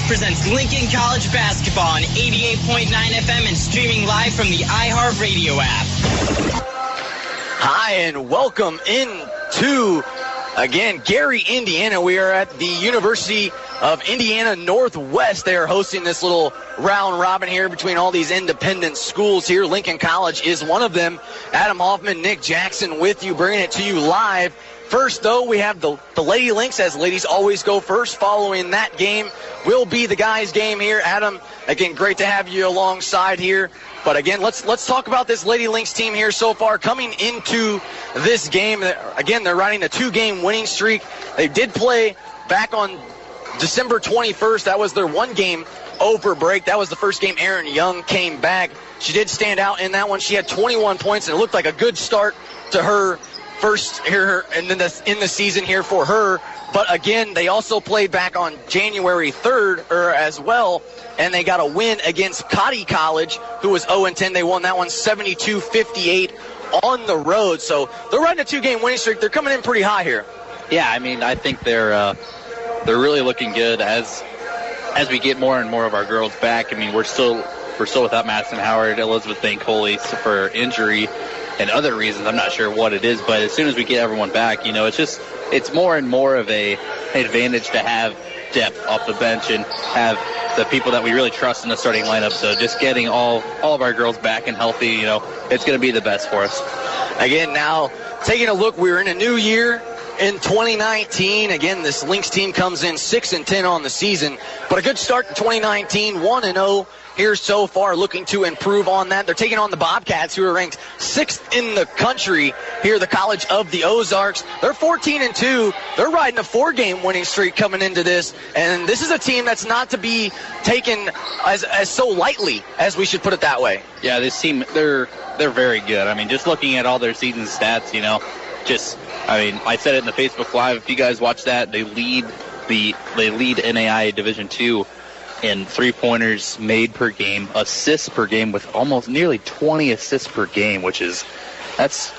presents Lincoln College Basketball on 88.9 FM and streaming live from the iHeartRadio app. Hi, and welcome into, again, Gary, Indiana. We are at the University of Indiana Northwest. They are hosting this little round robin here between all these independent schools here. Lincoln College is one of them. Adam Hoffman, Nick Jackson with you, bringing it to you live. First, though, we have the Lady Lynx, as ladies always go first. Following that game will be the guys' game here. Adam, again, great to have you alongside here. But again, let's talk about this Lady Lynx team here so far. Coming into this game, again, they're riding a 2-game winning streak. They did play back on December 21st. That was their 1-game over break. That was the first game Aaron Young came back. She did stand out in that one. She had 21 points, and it looked like a good start to her first here and then in the season here for her. But again, they also played back on January 3rd as well, and they got a win against Cotty College, who was 0-10. They won that one 72-58 on the road. So they're riding a 2-game winning streak. They're coming in pretty high here. Yeah, I mean, I think they're really looking good as we get more and more of our girls back. I mean, we're still without Madison Howard, Elizabeth Thank-Holy for injury and other reasons. I'm not sure what it is, but as soon as we get everyone back, it's more and more of an advantage to have depth off the bench and have the people that we really trust in the starting lineup. So just getting all of our girls back and healthy, it's going to be the best for us. Again, now taking a look, we're in a new year. In 2019, again, this Lynx team comes in 6-10 on the season, but a good start to 2019, 1-0 here so far, looking to improve on that. They're taking on the Bobcats, who are ranked 6th in the country here, the College of the Ozarks. They're 14-2. They're riding a 4-game winning streak coming into this, and this is a team that's not to be taken as so lightly, as we should put it that way. Yeah, this team, they're very good. I mean, just looking at all their season stats, I said it in the Facebook Live. If you guys watch that, they lead NAIA Division II in 3-pointers made per game, assists per game, with almost nearly 20 assists per game, that's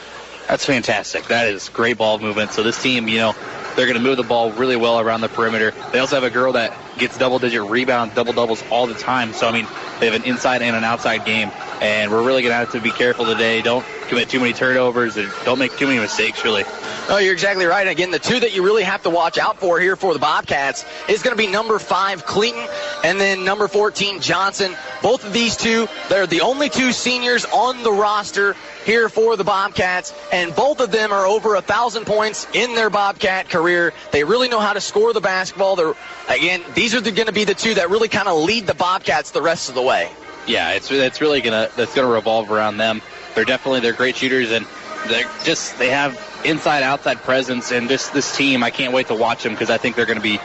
fantastic. That is great ball movement. So this team, they're going to move the ball really well around the perimeter. They also have a girl that gets double-digit rebounds, double-doubles all the time. So, they have an inside and an outside game, and we're really going to have to be careful today. Don't commit too many turnovers and don't make too many mistakes, really. Oh, you're exactly right. Again, the two that you really have to watch out for here for the Bobcats is going to be number 5, Clayton, and then number 14, Johnson. Both of these two, they're the only 2 seniors on the roster here for the Bobcats, and both of them are over 1,000 points in their Bobcat career. They really know how to score the basketball. These are going to be the 2 that really kind of lead the Bobcats the rest of the way. Yeah, that's gonna revolve around them. They're great shooters, and they have inside outside presence, and this team, I can't wait to watch them because I think they're going to be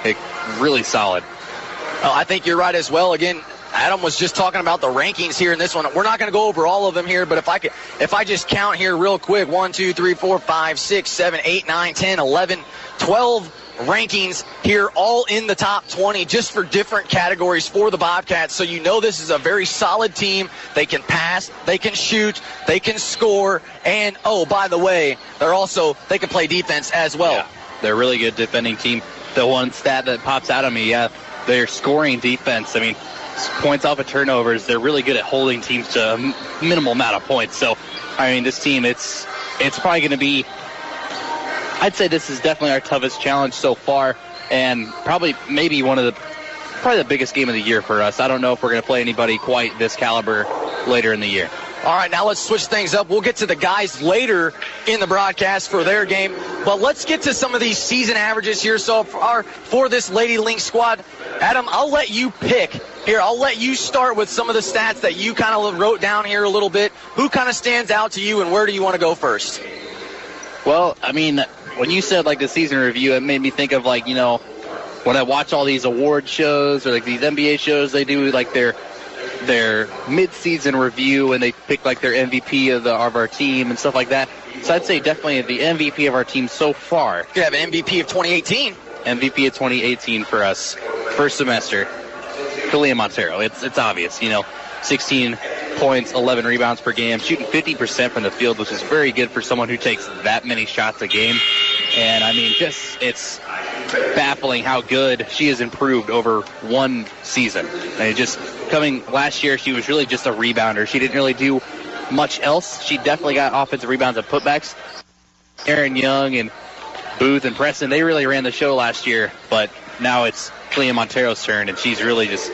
really solid. Oh, I think you're right as well. Again, Adam was just talking about the rankings here in this one. We're not going to go over all of them here, but if I just count here real quick, 1, 2, 3, 4, 5, 6, 7, 8, 9, 10, 11, 12 rankings here, all in the top 20 just for different categories for the Bobcats. So this is a very solid team. They can pass, they can shoot, they can score, and by the way, they can play defense as well. Yeah, they're a really good defending team. The one stat that pops out at me, they're scoring defense. Points off of turnovers. They're really good at holding teams to a minimal amount of points. So, this team, it's probably going to be, I'd say this is definitely our toughest challenge so far, and probably the biggest game of the year for us. I don't know if we're going to play anybody quite this caliber later in the year. All right, now let's switch things up. We'll get to the guys later in the broadcast for their game, but let's get to some of these season averages here so far for this Lady Lynx squad. Adam, I'll let you pick here. I'll let you start with some of the stats that you kind of wrote down here a little bit. Who kind of stands out to you, and where do you want to go first? Well, when you said the season review, it made me think of when I watch all these award shows or these NBA shows, they do their mid-season review and they pick their MVP of our team and stuff like that. So I'd say definitely the MVP of our team so far. You have an MVP of 2018. MVP of 2018 for us, first semester. Kalia Montero. It's obvious, 16 points, 11 rebounds per game, shooting 50% from the field, which is very good for someone who takes that many shots a game. And it's baffling how good she has improved over one season. And just coming last year, she was really just a rebounder. She didn't really do much else. She definitely got offensive rebounds and putbacks. Aaron Young and Booth and Preston, they really ran the show last year, but now it's Clea Montero's turn, and she's really just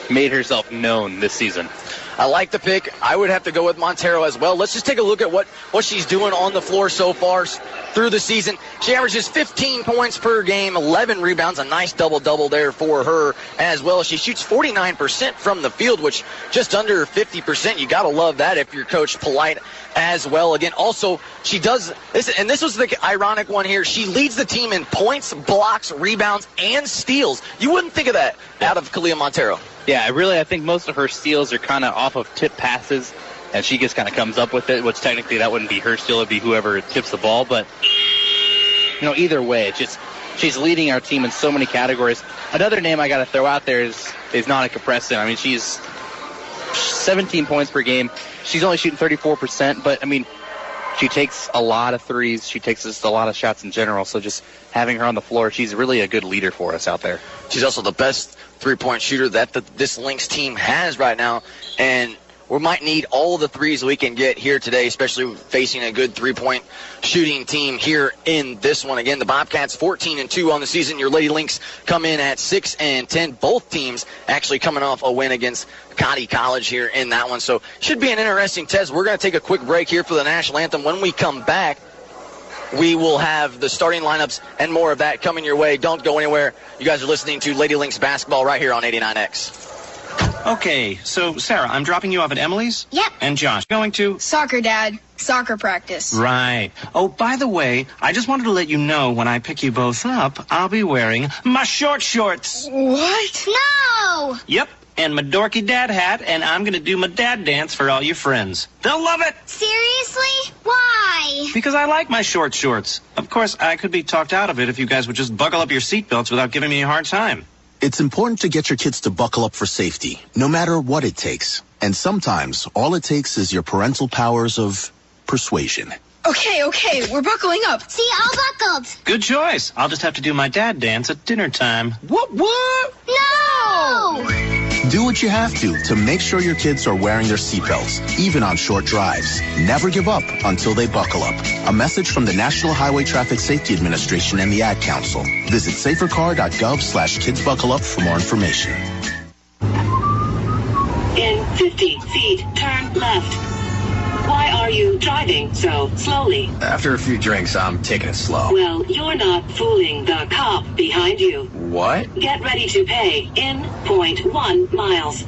made herself known this season. I like the pick. I would have to go with Montero as well. Let's just take a look at what she's doing on the floor so far through the season. She averages 15 points per game, 11 rebounds, a nice double-double there for her as well. She shoots 49% from the field, which just under 50%. You got to love that if you're Coach Polite as well. Again, also, she does this, and this was the ironic one here. She leads the team in points, blocks, rebounds, and steals. You wouldn't think of that out of Clea Montero. Yeah, I think most of her steals are kind of off of tip passes, and she just kind of comes up with it, which technically that wouldn't be her steal, it'd be whoever tips the ball. But, either way, it's just she's leading our team in so many categories. Another name I got to throw out there is Nautica Preston. I mean, she's 17 points per game. She's only shooting 34%, but, she takes a lot of threes. She takes just a lot of shots in general, so just having her on the floor, she's really a good leader for us out there. She's also the best three-point shooter that this Lynx team has right now, and we might need all the threes we can get here today, especially facing a good three-point shooting team here in this one. Again, the Bobcats 14-2 on the season. Your Lady Lynx come in at 6-10. Both teams actually coming off a win against Cotty College here in that one. So should be an interesting test. We're going to take a quick break here for the national anthem. When we come back, we will have the starting lineups and more of that coming your way. Don't go anywhere. You guys are listening to Lady Lynx basketball right here on 89X. Okay, so Sarah, I'm dropping you off at Emily's? Yep. And Josh, going to? Soccer, Dad. Soccer practice. Right. Oh, by the way, I just wanted to let you know when I pick you both up, I'll be wearing my short shorts. What? No! Yep, and my dorky dad hat, and I'm going to do my dad dance for all your friends. They'll love it! Seriously? Why? Because I like my short shorts. Of course, I could be talked out of it if you guys would just buckle up your seatbelts without giving me a hard time. It's important to get your kids to buckle up for safety, no matter what it takes. And sometimes, all it takes is your parental powers of persuasion. Okay, we're buckling up. See, all buckled. Good choice. I'll just have to do my dad dance at dinner time. What? No! Do what you have to make sure your kids are wearing their seatbelts, even on short drives. Never give up until they buckle up. A message from the National Highway Traffic Safety Administration and the Ad Council. Visit safercar.gov/kidsbuckleup for more information. In 50 feet, turn left. Why are you driving so slowly? After a few drinks, I'm taking it slow. Well, you're not fooling the cop behind you. What? Get ready to pay in 0.1 miles.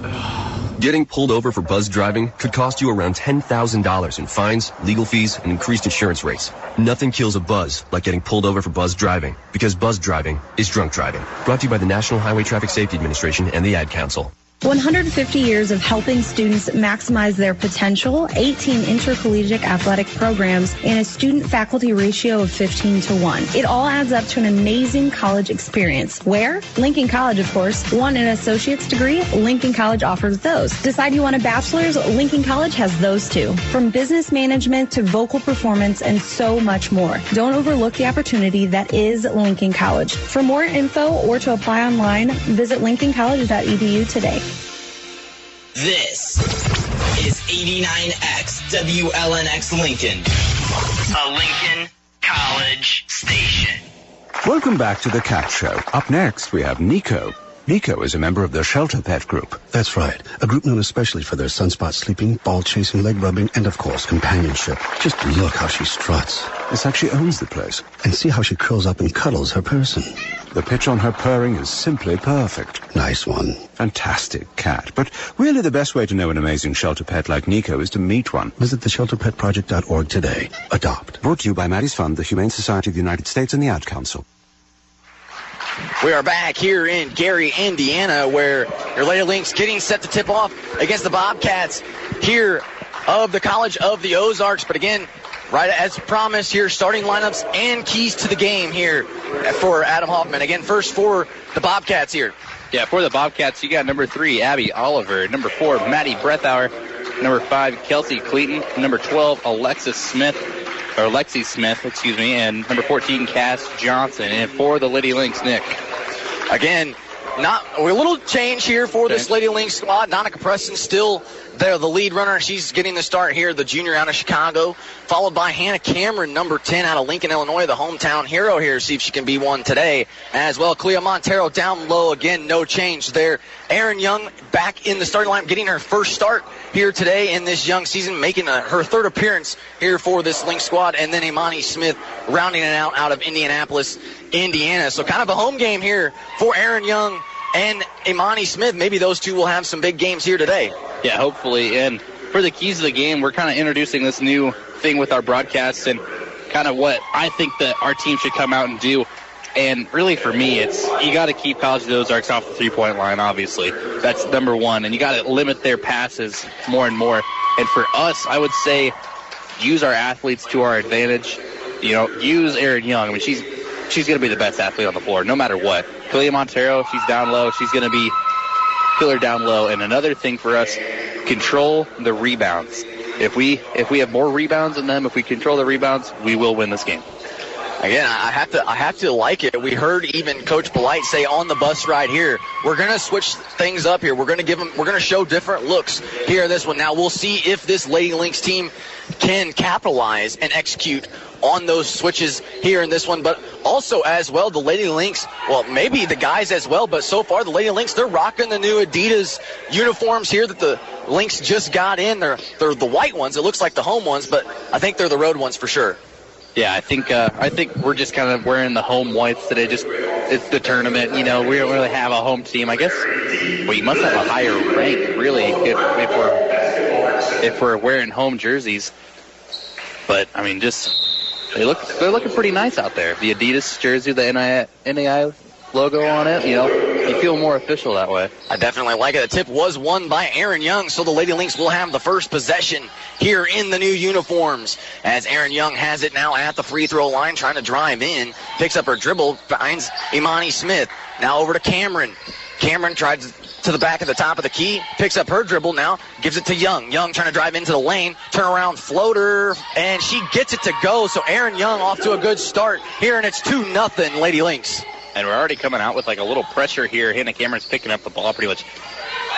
Getting pulled over for buzz driving could cost you around $10,000 in fines, legal fees, and increased insurance rates. Nothing kills a buzz like getting pulled over for buzz driving, because buzz driving is drunk driving. Brought to you by the National Highway Traffic Safety Administration and the Ad Council. 150 years of helping students maximize their potential, 18 intercollegiate athletic programs, and a student-faculty ratio of 15-1. It all adds up to an amazing college experience. Where? Lincoln College, of course. Want an associate's degree? Lincoln College offers those. Decide you want a bachelor's? Lincoln College has those too. From business management to vocal performance and so much more. Don't overlook the opportunity that is Lincoln College. For more info or to apply online, visit lincolncollege.edu today. This is 89X WLNX Lincoln, a Lincoln College station. Welcome back to the Cat Show. Up next, we have Nico. Nico is a member of the Shelter Pet Group. That's right. A group known especially for their sunspot sleeping, ball chasing, leg rubbing, and of course, companionship. Just look how she struts. It's like she owns the place. And see how she curls up and cuddles her person. The pitch on her purring is simply perfect. Nice one. Fantastic cat. But really the best way to know an amazing shelter pet like Nico is to meet one. Visit theshelterpetproject.org today. Adopt. Brought to you by Maddie's Fund, the Humane Society of the United States, and the Ad Council. We are back here in Gary, Indiana, where your Lady Lynx getting set to tip off against the Bobcats here of the College of the Ozarks. But again, right as promised here, starting lineups and keys to the game here for Adam Hoffman. Again, first for the Bobcats here. Yeah, for the Bobcats, you got number 3, Abby Oliver. Number 4, Maddie Brethauer. Number 5, Kelsey Clayton. Number 12, Alexis Smith. Lexi Smith, and number 14, Cass Johnson. And for the Lady Lynx, Nick. Again, a little change here for this Lady Lynx squad. Donica Preston still there, the lead runner. She's getting the start here, the junior out of Chicago, followed by Hannah Cameron, number 10 out of Lincoln, Illinois, the hometown hero here. See if she can be one today as well. Clea Montero down low again, no change there. Erin Young back in the starting line, getting her first start here today in this young season, making her third appearance here for this Lynx squad. And then Imani Smith rounding it out of Indianapolis, Indiana. So kind of a home game here for Erin Young and Imani Smith. Maybe those two will have some big games here today. Yeah, hopefully. And for the keys of the game, we're kind of introducing this new thing with our broadcasts and kind of what I think that our team should come out and do. And really for me, it's you got to keep College of the Ozarks off the three-point line, obviously. That's number one. And you got to limit their passes more and more. And for us, I would say use our athletes to our advantage. Use Erin Young. I mean, she's going to be the best athlete on the floor, no matter what. Clea Montero, she's down low. She's going to be killer down low. And another thing for us, control the rebounds. If we have more rebounds than them, if we control the rebounds, we will win this game. Again, I have to like it. We heard even Coach Polite say on the bus ride here, we're going to switch things up here. We're going to show different looks here in this one. Now we'll see if this Lady Lynx team can capitalize and execute on those switches here in this one. But also as well, the Lady Lynx, well, maybe the guys as well, but so far the Lady Lynx, they're rocking the new Adidas uniforms here that the Lynx just got in. They're the white ones. It looks like the home ones, but I think they're the road ones for sure. Yeah, I think we're just kind of wearing the home whites today. Just it's the tournament, we don't really have a home team. I guess we must have a higher rank, really, if we're wearing home jerseys. But I mean, they're looking pretty nice out there. The Adidas jersey, the NAI logo on it, you feel more official that way. I definitely like it. The tip was won by Erin Young, so the Lady Lynx will have the first possession here in the new uniforms as Erin Young has it now at the free throw line, trying to drive in, picks up her dribble, finds Imani Smith. Now over to Cameron. Cameron tries to the back of the top of the key, picks up her dribble now, gives it to Young. Young trying to drive into the lane, turnaround floater, and she gets it to go. So Erin Young off to a good start here, and it's 2-0 Lady Lynx. And we're already coming out with like a little pressure here. Hannah Cameron's picking up the ball pretty much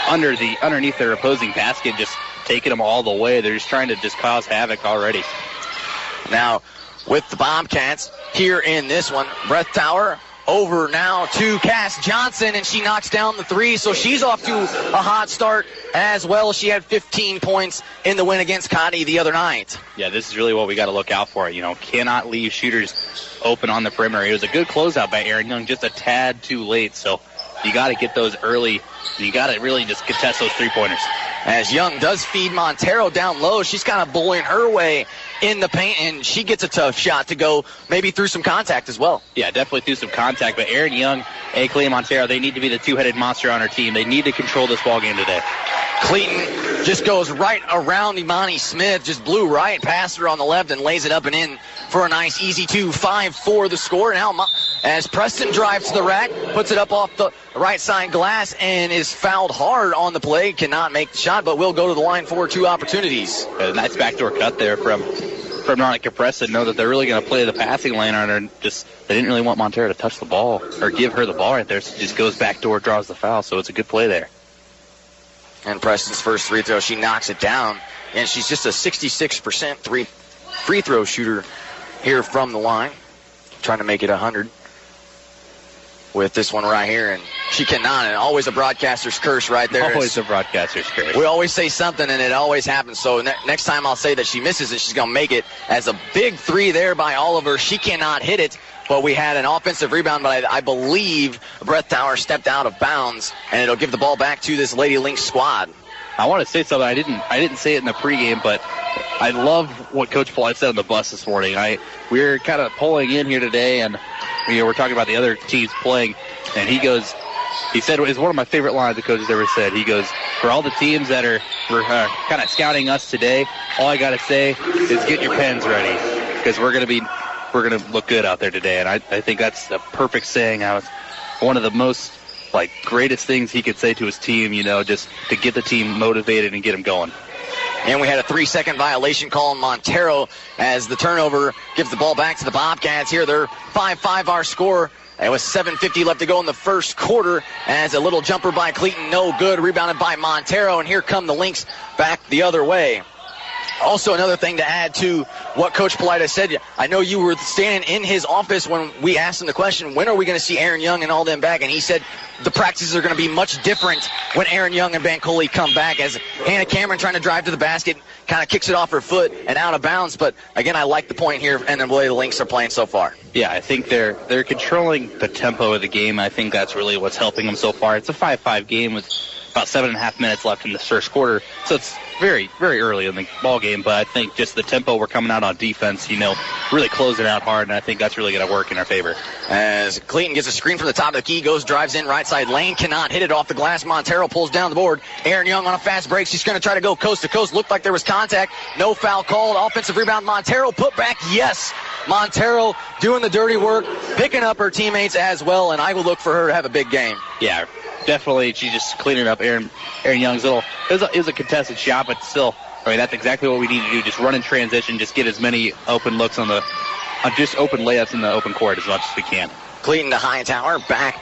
underneath their opposing basket, just taking them all the way. They're just trying to just cause havoc already. Now with the Bobcats here in this one, Breath Tower over now to Cass Johnson, and she knocks down the three, so she's off to a hot start as well. She had 15 points in the win against Cotty the other night. Yeah, this is really what we got to look out for. Cannot leave shooters open on the perimeter. It was a good closeout by Erin Young, just a tad too late, so you got to get those early. You got to really just contest those three-pointers. As Young does feed Montero down low, she's kind of bullying her way in the paint, and she gets a tough shot to go maybe through some contact as well. Yeah, definitely through some contact, but Erin Young and Clea Montero, they need to be the two-headed monster on her team. They need to control this ball game today. Cleaton just goes right around Imani Smith, just blew right past her on the left and lays it up and in for a nice easy 2-5-4 the score. Now as Preston drives to the rack, puts it up off the right side glass and is fouled hard on the play, cannot make the shot, but will go to the line for two opportunities. A nice backdoor cut there from Donica Preston. Know that they're really going to play the passing lane on her. They didn't really want Montero to touch the ball or give her the ball right there, so just goes backdoor, draws the foul, so it's a good play there. And Preston's first free throw, she knocks it down, and she's just a 66% free throw shooter here from the line, trying to make it 100 with this one right here, and she cannot. And always a broadcaster's curse right there. Always a broadcaster's curse. We always say something, and it always happens. So next time I'll say that she misses it, she's going to make it. As a big three there by Oliver, she cannot hit it. But we had an offensive rebound, but I believe Breath Tower stepped out of bounds, and it'll give the ball back to this Lady Lynx squad. I want to say something. I didn't say it in the pregame, but I love what Coach Polite said on the bus this morning. We're kind of pulling in here today, and we're talking about the other teams playing, and he said it's one of my favorite lines the coach has ever said. He goes, for all the teams that are kind of scouting us today, all I got to say is get your pens ready, because we're going to look good out there today. And I think that's a perfect saying. I was one of the most greatest things he could say to his team, just to get the team motivated and get them going. And we had a 3-second violation call on Montero as the turnover gives the ball back to the Bobcats here. They're 5-5 our score. It was 7:50 left to go in the first quarter as a little jumper by Cleaton, no good, rebounded by Montero, and here come the Lynx back the other way. Also, another thing to add to what Coach Polita said, I know you were standing in his office when we asked him the question, when are we going to see Aaron Young and all them back? And he said the practices are going to be much different when Aaron Young and Bancoli come back, as Hannah Cameron trying to drive to the basket, kind of kicks it off her foot and out of bounds. But, again, I like the point here and the way the Lynx are playing so far. Yeah, I think they're controlling the tempo of the game. I think that's really what's helping them so far. It's a 5-5 game with about 7.5 minutes left in the first quarter, so it's very, very early in the ball game, but I think just the tempo we're coming out on defense, really closing out hard, and I think that's really going to work in our favor. As Clayton gets a screen from the top of the key, drives in right side lane, cannot hit it off the glass. Montero pulls down the board. Aaron Young on a fast break. She's going to try to go coast to coast. Looked like there was contact. No foul called. Offensive rebound. Montero put back. Yes. Montero doing the dirty work, picking up her teammates as well, and I will look for her to have a big game. Yeah, definitely. She's just cleaning up Aaron Young's little. It was a contested shot, but still, that's exactly what we need to do. Just run in transition, just get as many open looks on just open layups in the open court as much as we can. Clayton to Hightower, back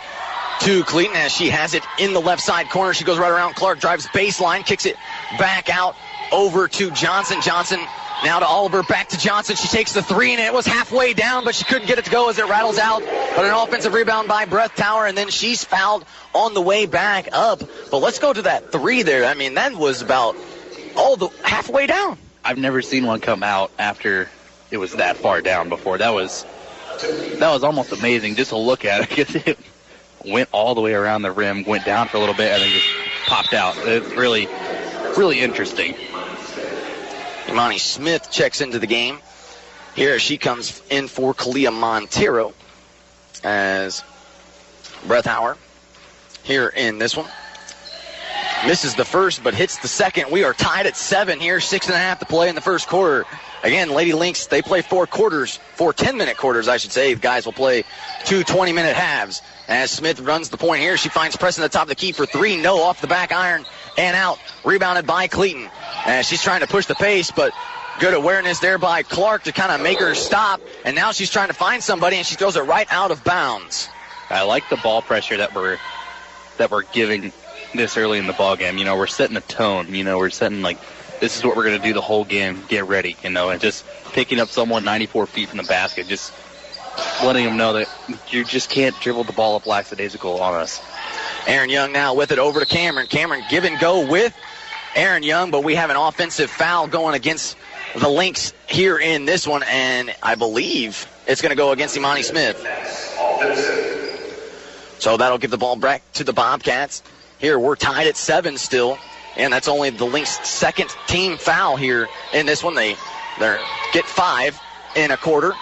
to Clayton as she has it in the left side corner. She goes right around Clark, drives baseline, kicks it back out over to Johnson. Johnson now to Oliver, back to Johnson. She takes the three, and it was halfway down, but she couldn't get it to go as it rattles out. But an offensive rebound by Breath Tower, and then she's fouled on the way back up. But let's go to that three there. I mean, that was about halfway down. I've never seen one come out after it was that far down before. That was almost amazing just to look at it, because it went all the way around the rim, went down for a little bit, and then just popped out. It's really, really interesting. Imani Smith checks into the game. Here she comes in for Kalia Montero as Breathauer here in this one. Misses the first, but hits the second. We are tied at 7 here, 6.5 to play in the first quarter. Again, Lady Lynx, they play 4 10-minute quarters, I should say. The guys will play 2 20-minute halves. As Smith runs the point here, she finds Preston at the top of the key for 3. No, off the back iron and out. Rebounded by Cleaton. And she's trying to push the pace, but good awareness there by Clark to kind of make her stop. And now she's trying to find somebody, and she throws it right out of bounds. I like the ball pressure that we're giving this early in the ball game. We're setting a tone. We're setting, this is what we're going to do the whole game. Get ready, and just picking up someone 94 feet from the basket, just letting them know that you just can't dribble the ball up lackadaisical on us. Aaron Young now with it over to Cameron. Cameron give and go with Aaron Young, but we have an offensive foul going against the Lynx here in this one, and I believe it's going to go against Imani Smith. So that'll give the ball back to the Bobcats. Here we're tied at 7 still, and that's only the Lynx' second team foul here in this one. They get 5 in a quarter.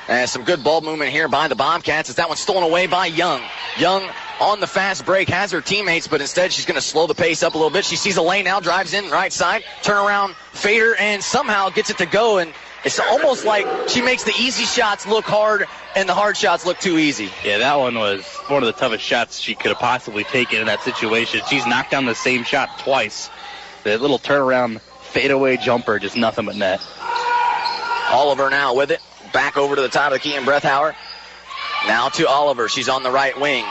And some good ball movement here by the Bobcats as that one's stolen away by Young. Young on the fast break, has her teammates, but instead she's going to slow the pace up a little bit. She sees a lane now, drives in right side, turnaround, fader, and somehow gets it to go. And it's almost like she makes the easy shots look hard and the hard shots look too easy. Yeah, that one was one of the toughest shots she could have possibly taken in that situation. She's knocked down the same shot twice. The little turnaround fadeaway jumper, just nothing but net. Oliver now with it. Back over to the top of the key in Breathauer. Now to Oliver. She's on the right wing.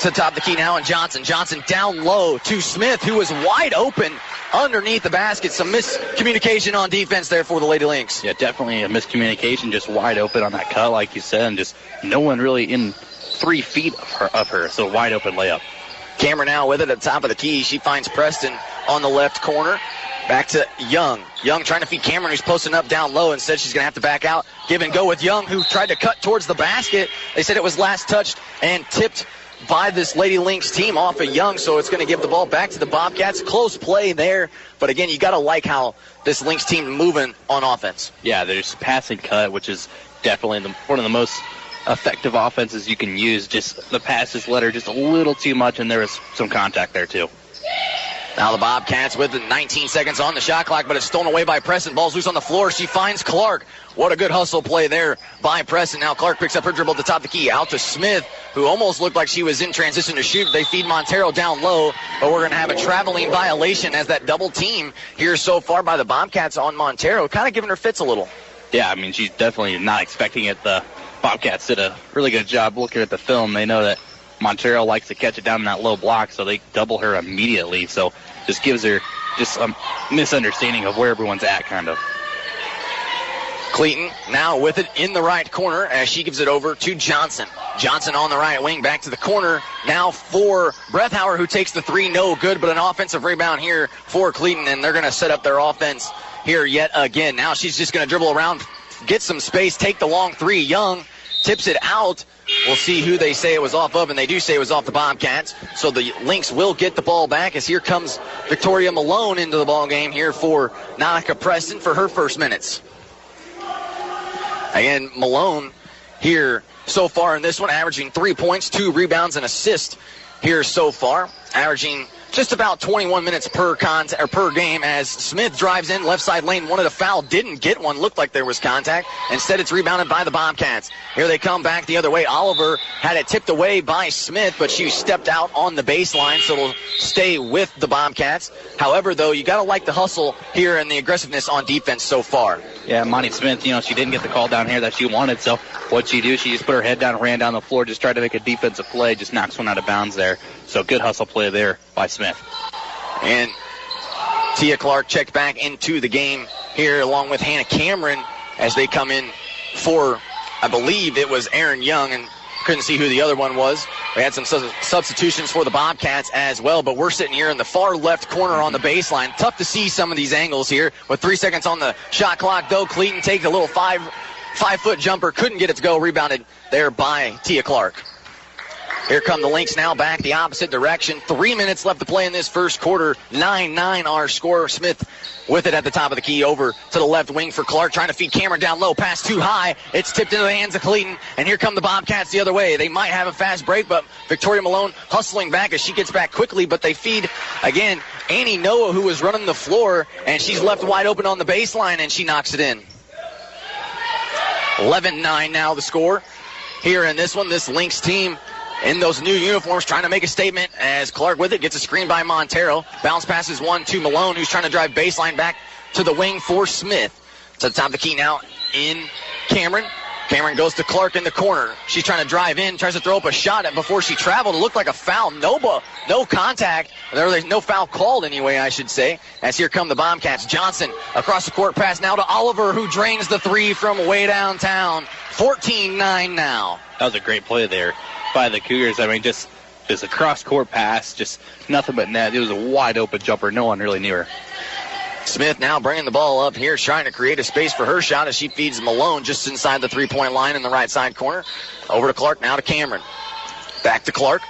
To the top of the key now, and Johnson. Johnson down low to Smith, who is wide open underneath the basket. Some miscommunication on defense there for the Lady Lynx. Yeah, definitely a miscommunication. Just wide open on that cut, like you said, and just no one really in 3 feet of her. So wide open layup. Cameron now with it at the top of the key. She finds Preston on the left corner. Back to Young. Young trying to feed Cameron, who's posting up down low. Instead, she's going to have to back out. Give and go with Young, who tried to cut towards the basket. They said it was last touched and tipped by this Lady Lynx team off of Young, so it's going to give the ball back to the Bobcats. Close play there, but again, you got to like how this Lynx team moving on offense. Yeah, there's passing cut, which is definitely one of the most effective offenses you can use. Just the passes let her just a little too much, and there was some contact there too. Now the Bobcats with the 19 seconds on the shot clock, but it's stolen away by Preston. Ball's loose on the floor. She finds Clark. What a good hustle play there by Preston. Now Clark picks up her dribble at the top of the key. Out to Smith, who almost looked like she was in transition to shoot. They feed Montero down low, but we're going to have a traveling violation as that double team here so far by the Bobcats on Montero, kind of giving her fits a little. Yeah, I mean, she's definitely not expecting it. The Bobcats did a really good job looking at the film. They know that Montero likes to catch it down in that low block, so they double her immediately. So just gives her just a misunderstanding of where everyone's at, kind of. Clayton now with it in the right corner as she gives it over to Johnson. Johnson on the right wing, back to the corner. Now for Brethauer, who takes the three. No good, but an offensive rebound here for Clayton, and they're going to set up their offense here yet again. Now she's just going to dribble around, get some space, take the long three. Young tips it out. We'll see who they say it was off of, and they do say it was off the Bobcats. So the Lynx will get the ball back as here comes Victoria Malone into the ball game here for Monica Preston for her first minutes. Again, Malone here so far in this one, averaging 3 points, 2 rebounds, and assists here so far, averaging just about 21 minutes per game as Smith drives in left side lane, wanted a foul, didn't get one, looked like there was contact. Instead, it's rebounded by the Bobcats. Here they come back the other way. Oliver had it tipped away by Smith, but she stepped out on the baseline, so it'll stay with the Bobcats. However, though, you got to like the hustle here and the aggressiveness on defense so far. Yeah, Monty Smith, she didn't get the call down here that she wanted, so what'd she do? She just put her head down, ran down the floor, just tried to make a defensive play, just knocks one out of bounds there. So good hustle play there by Smith. And Tia Clark checked back into the game here along with Hannah Cameron as they come in for, I believe it was Aaron Young, and couldn't see who the other one was. We had some substitutions for the Bobcats as well, but we're sitting here in the far left corner on the baseline. Tough to see some of these angles here. With 3 seconds on the shot clock, though, Clayton takes a little five-foot jumper, couldn't get it to go, rebounded there by Tia Clark. Here come the Lynx now back the opposite direction. 3 minutes left to play in this first quarter. 9-9 our score. Smith with it at the top of the key over to the left wing for Clark, trying to feed Cameron down low. Pass too high. It's tipped into the hands of Clayton, and here come the Bobcats the other way. They might have a fast break, but Victoria Malone hustling back as she gets back quickly, but they feed, again, Annie Noah, who was running the floor, and she's left wide open on the baseline, and she knocks it in. 11-9 now the score. Here in this one, this Lynx team in those new uniforms trying to make a statement as Clark with it gets a screen by Montero. Bounce passes one to Malone, who's trying to drive baseline back to the wing for Smith. To the top of the key now in Cameron. Cameron goes to Clark in the corner. She's trying to drive in, tries to throw up a shot at before she traveled. It looked like a foul. No contact. There's no foul called anyway, I should say. As here come the Bobcats. Johnson across the court pass now to Oliver, who drains the three from way downtown. 14-9 now. That was a great play there by the Cougars. I mean, just a cross-court pass, just nothing but net. It was a wide-open jumper. No one really knew her. Smith now bringing the ball up here, trying to create a space for her shot as she feeds Malone just inside the three-point line in the right side corner. Over to Clark, now to Cameron. Back to Clark.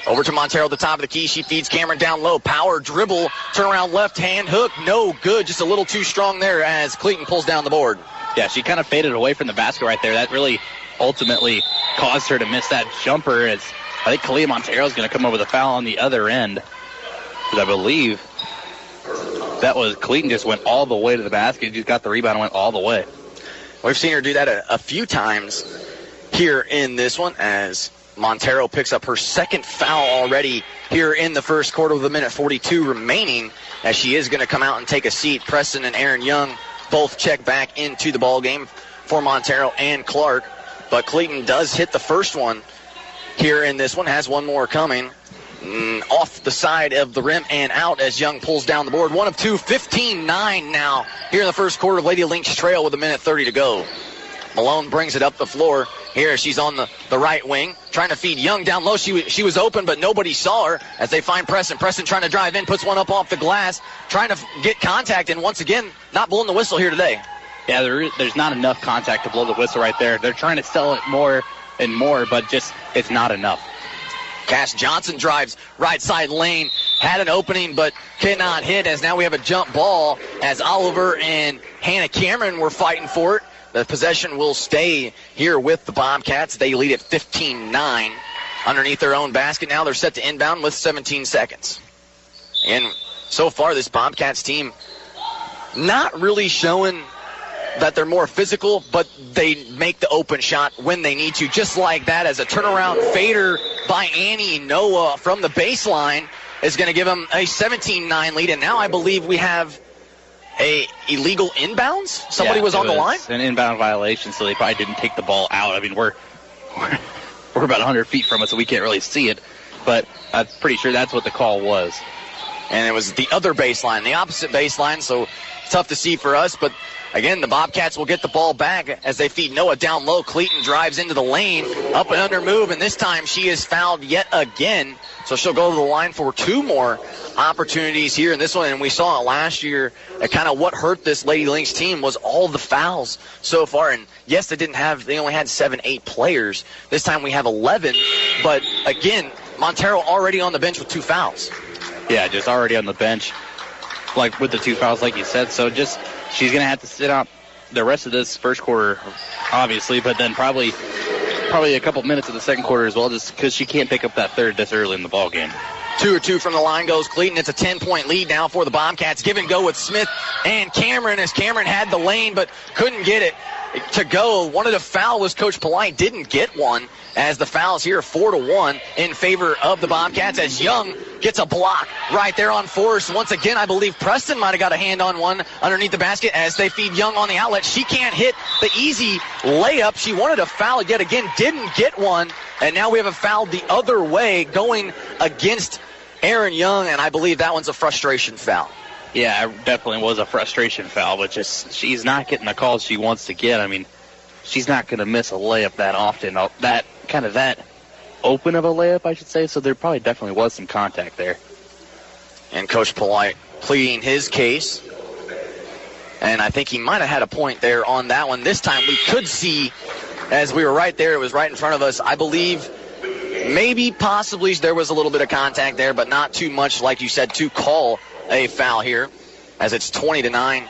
Over to Montero at the top of the key. She feeds Cameron down low. Power dribble, turn around left hand hook. No good, just a little too strong there as Clayton pulls down the board. Yeah, she kind of faded away from the basket right there. That really ultimately caused her to miss that jumper. I think Kalia Montero is going to come over the foul on the other end. Because I believe that was Clayton just went all the way to the basket. Just got the rebound and went all the way. We've seen her do that a few times here in this one as Montero picks up her second foul already here in the first quarter with 1:42 remaining, as she is going to come out and take a seat. Preston and Aaron Young both check back into the ball game for Montero and Clark. But Clayton does hit the first one here in this one, has one more coming. Off the side of the rim and out as Young pulls down the board. 1 of 2, 15-9 now here in the first quarter of Lady Lynx trail with 1:30 to go. Malone brings it up the floor. Here she's on the right wing, trying to feed Young down low. She was open, but nobody saw her as they find Preston. Preston trying to drive in, puts one up off the glass, trying to get contact, and once again, not blowing the whistle here today. Yeah, there's not enough contact to blow the whistle right there. They're trying to sell it more and more, but just it's not enough. Cass Johnson drives right side lane, had an opening but cannot hit, as now we have a jump ball as Oliver and Hannah Cameron were fighting for it. The possession will stay here with the Bobcats. They lead at 15-9 underneath their own basket. Now they're set to inbound with 17 seconds. And so far this Bobcats team not really showing that they're more physical, but they make the open shot when they need to, just like that, as a turnaround fader by Annie Noah from the baseline is going to give them a 17-9 lead. And now I believe we have a illegal inbounds. Somebody was on the line. An inbound violation, so they probably didn't take the ball out. I mean, we're about 100 feet from it, so we can't really see it. But I'm pretty sure that's what the call was. And it was the other baseline, the opposite baseline, so tough to see for us. But again, the Bobcats will get the ball back as they feed Noah down low. Clayton drives into the lane, up and under move, and this time she is fouled yet again. So she'll go to the line for 2 more opportunities here in this one. And we saw it last year. Kind of what hurt this Lady Lynx team was all the fouls so far. And yes, they only had 7-8 players. This time we have 11. But again, Montero already on the bench with 2 fouls. Yeah, just already on the bench, like with the 2 fouls, like you said. So just she's going to have to sit out the rest of this first quarter, obviously, but then probably a couple minutes of the second quarter as well, just because she can't pick up that third this early in the ball game. 2 or 2 from the line goes Clayton. It's a 10-point lead now for the Bobcats. Give and go with Smith and Cameron, as Cameron had the lane but couldn't get it to go. Wanted a foul, was Coach Polite, didn't get one, as the fouls here 4-1 in favor of the Bobcats, as Young gets a block right there on Forrest. Once again, I believe Preston might have got a hand on one underneath the basket as they feed Young on the outlet. She can't hit the easy layup. She wanted a foul yet again, didn't get one, and now we have a foul the other way going against Aaron Young, and I believe that one's a frustration foul. Yeah, it definitely was a frustration foul, but just she's not getting the calls she wants to get. I mean, she's not going to miss a layup that often, that open of a layup, I should say, so there probably definitely was some contact there. And Coach Polite pleading his case, and I think he might have had a point there on that one. This time we could see, as we were right there, it was right in front of us, I believe maybe possibly there was a little bit of contact there, but not too much, like you said, to call a foul here, as it's 20-9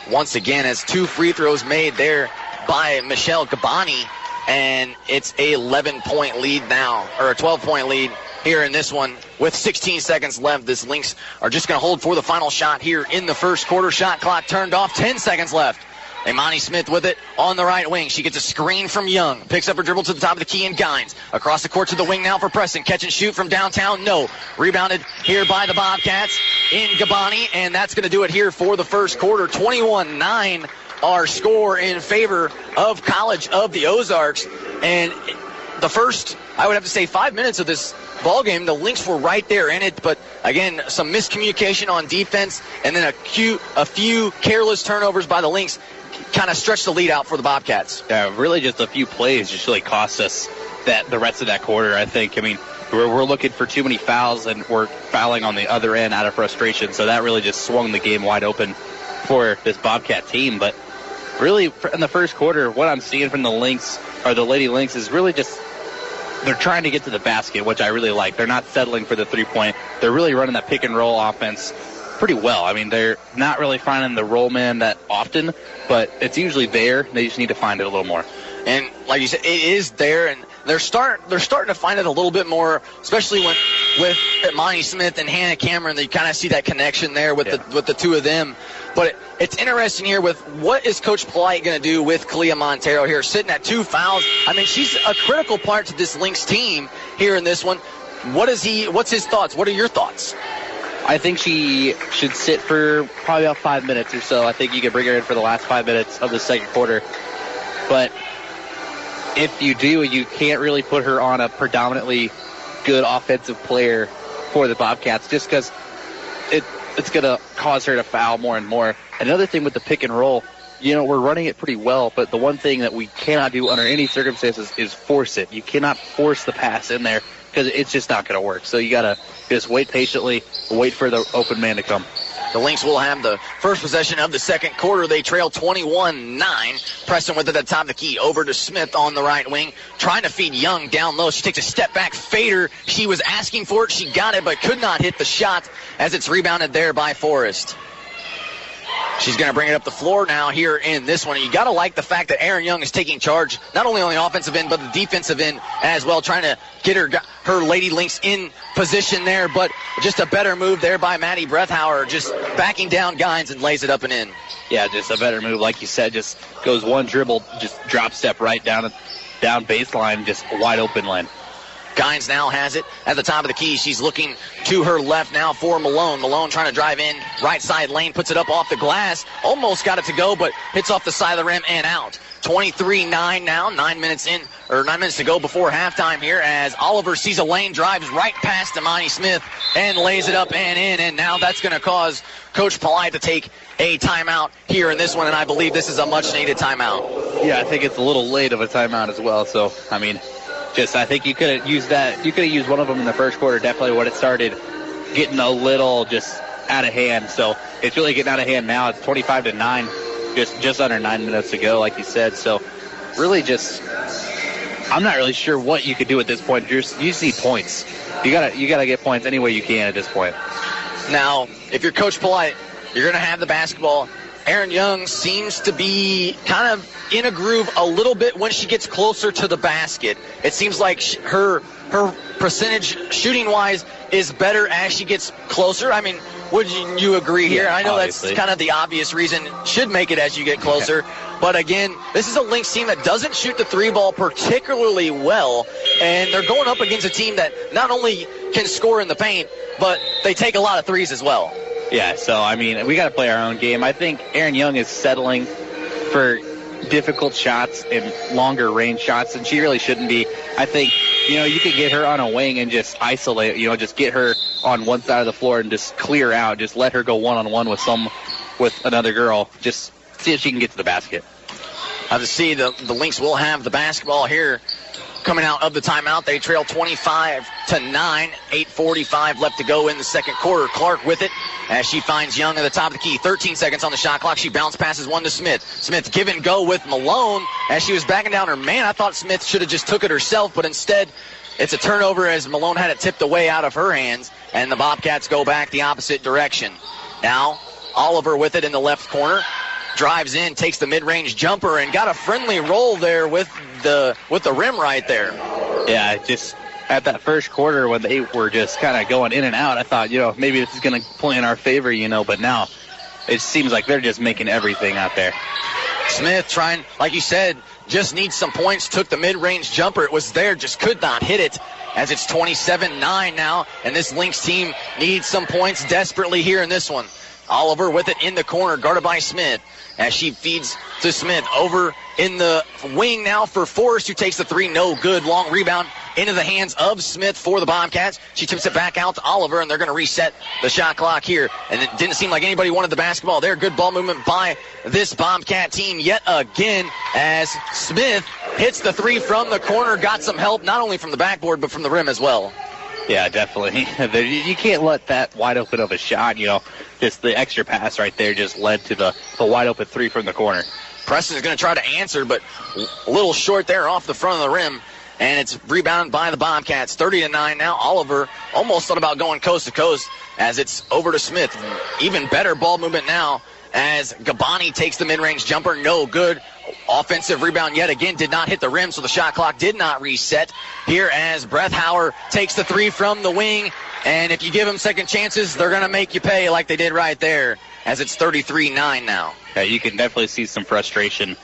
once again, as 2 free throws made there by Michelle Gabani, and it's a 11-point lead now, or a 12-point lead here in this one with 16 seconds left. This Lynx are just going to hold for the final shot here in the first quarter. Shot clock turned off, 10 seconds left. Imani Smith with it on the right wing. She gets a screen from Young. Picks up her dribble to the top of the key and Gines. Across the court to the wing now for Preston. Catch and shoot from downtown. No. Rebounded here by the Bobcats in Gabani. And that's going to do it here for the first quarter. 21-9 our score in favor of College of the Ozarks. And the first, I would have to say, 5 minutes of this ball game, the Lynx were right there in it, but again, some miscommunication on defense, and then a few careless turnovers by the Lynx kind of stretched the lead out for the Bobcats. Yeah, really just a few plays just really cost us the rest of that quarter, I think. I mean, we're looking for too many fouls, and we're fouling on the other end out of frustration, so that really just swung the game wide open for this Bobcat team. But really, in the first quarter, what I'm seeing from the Lynx, or the Lady Lynx, is really just they're trying to get to the basket, which I really like. They're not settling for the three-point. They're really running that pick-and-roll offense pretty well. I mean, they're not really finding the roll man that often, but it's usually there. They just need to find it a little more. And like you said, it is there, and they're starting to find it a little bit more, especially with Imani Smith and Hannah Cameron. They kind of see that connection there with the two of them. But it's interesting here with what is Coach Polite going to do with Kalia Montero here, sitting at 2 fouls. I mean, she's a critical part to this Lynx team here in this one. What's his thoughts? What are your thoughts? I think she should sit for probably about 5 minutes or so. I think you can bring her in for the last 5 minutes of the second quarter. But if you do, you can't really put her on a predominantly good offensive player for the Bobcats, just because it's going to cause her to foul more and more. Another thing with the pick and roll, we're running it pretty well, but the one thing that we cannot do under any circumstances is force it. You cannot force the pass in there because it's just not going to work. So you got to just wait patiently, wait for the open man to come. The Lynx will have the first possession of the second quarter. They trail 21-9. Preston with it at the top of the key. Over to Smith on the right wing. Trying to feed Young down low. She takes a step back fader. She was asking for it. She got it, but could not hit the shot as it's rebounded there by Forrest. She's going to bring it up the floor now here in this one. And you got to like the fact that Erin Young is taking charge, not only on the offensive end, but the defensive end as well, trying to get her Lady Lynx in position there. But just a better move there by Maddie Brethauer, just backing down Gines and lays it up and in. Yeah, just a better move. Like you said, just goes one dribble, just drop step right down baseline, just wide open lane. Gines now has it at the top of the key. She's looking to her left now for Malone. Malone trying to drive in, right side lane, puts it up off the glass. Almost got it to go, but hits off the side of the rim and out. 23-9 now, 9 minutes to go before halftime here as Oliver sees a lane, drives right past Imani Smith and lays it up and in. And now that's going to cause Coach Polite to take a timeout here in this one, and I believe this is a much-needed timeout. Yeah, I think it's a little late of a timeout as well. So, I mean, I think you could have used that. You could have used one of them in the first quarter, definitely when it started getting a little just out of hand. So it's really getting out of hand now. It's 25-9, just under 9 minutes to go, like you said. So really I'm not really sure what you could do at this point. You just need points. You gotta get points any way you can at this point. Now, if you're Coach Polite, you're going to have the basketball. Erin Young seems to be kind of in a groove a little bit when she gets closer to the basket. It seems like her percentage shooting-wise is better as she gets closer. I mean, would you agree here? Yeah, I know obviously. That's kind of the obvious reason. Should make it as you get closer. But again, this is a Lynx team that doesn't shoot the three ball particularly well, and they're going up against a team that not only can score in the paint, but they take a lot of threes as well. Yeah, so, I mean, we got to play our own game. I think Erin Young is settling for difficult shots and longer range shots, and she really shouldn't be. I think, you could get her on a wing and just isolate, just get her on one side of the floor and just clear out. Just let her go one-on-one with another girl. Just see if she can get to the basket. As you see, the Lynx will have the basketball here. Coming out of the timeout, they trail 25-9, 8:45 left to go in the second quarter. Clark with it as she finds Young at the top of the key. 13 seconds on the shot clock. She bounce passes one to Smith. Smith give and go with Malone as she was backing down her man. I thought Smith should have just took it herself, but instead it's a turnover as Malone had it tipped away out of her hands, and the Bobcats go back the opposite direction. Now Oliver with it in the left corner. Drives in, takes the mid-range jumper, and got a friendly roll there with the rim right there. Yeah, just at that first quarter when they were just kind of going in and out, I thought, maybe this is going to play in our favor, but now it seems like they're just making everything out there. Smith trying, like you said, just needs some points, took the mid-range jumper. It was there, just could not hit it as it's 27-9 now, and this Lynx team needs some points desperately here in this one. Oliver with it in the corner, guarded by Smith. As she feeds to Smith. Over in the wing now for Forrest, who takes the three. No good. Long rebound into the hands of Smith for the Bobcats. She tips it back out to Oliver, and they're going to reset the shot clock here. And it didn't seem like anybody wanted the basketball there. Good ball movement by this Bobcat team yet again as Smith hits the three from the corner. Got some help not only from the backboard but from the rim as well. Yeah, definitely. You can't let that wide open of a shot, just the extra pass right there just led to the wide open three from the corner. Preston is going to try to answer, but a little short there off the front of the rim, and it's rebounded by the Bobcats. 30-9 now. Oliver almost thought about going coast to coast as it's over to Smith. Even better ball movement now as Gabani takes the mid-range jumper. No good. Offensive rebound yet again, did not hit the rim, so the shot clock did not reset. Here as Brethauer takes the three from the wing, and if you give them second chances, they're going to make you pay like they did right there, as it's 33-9 now. Yeah, you can definitely see some frustration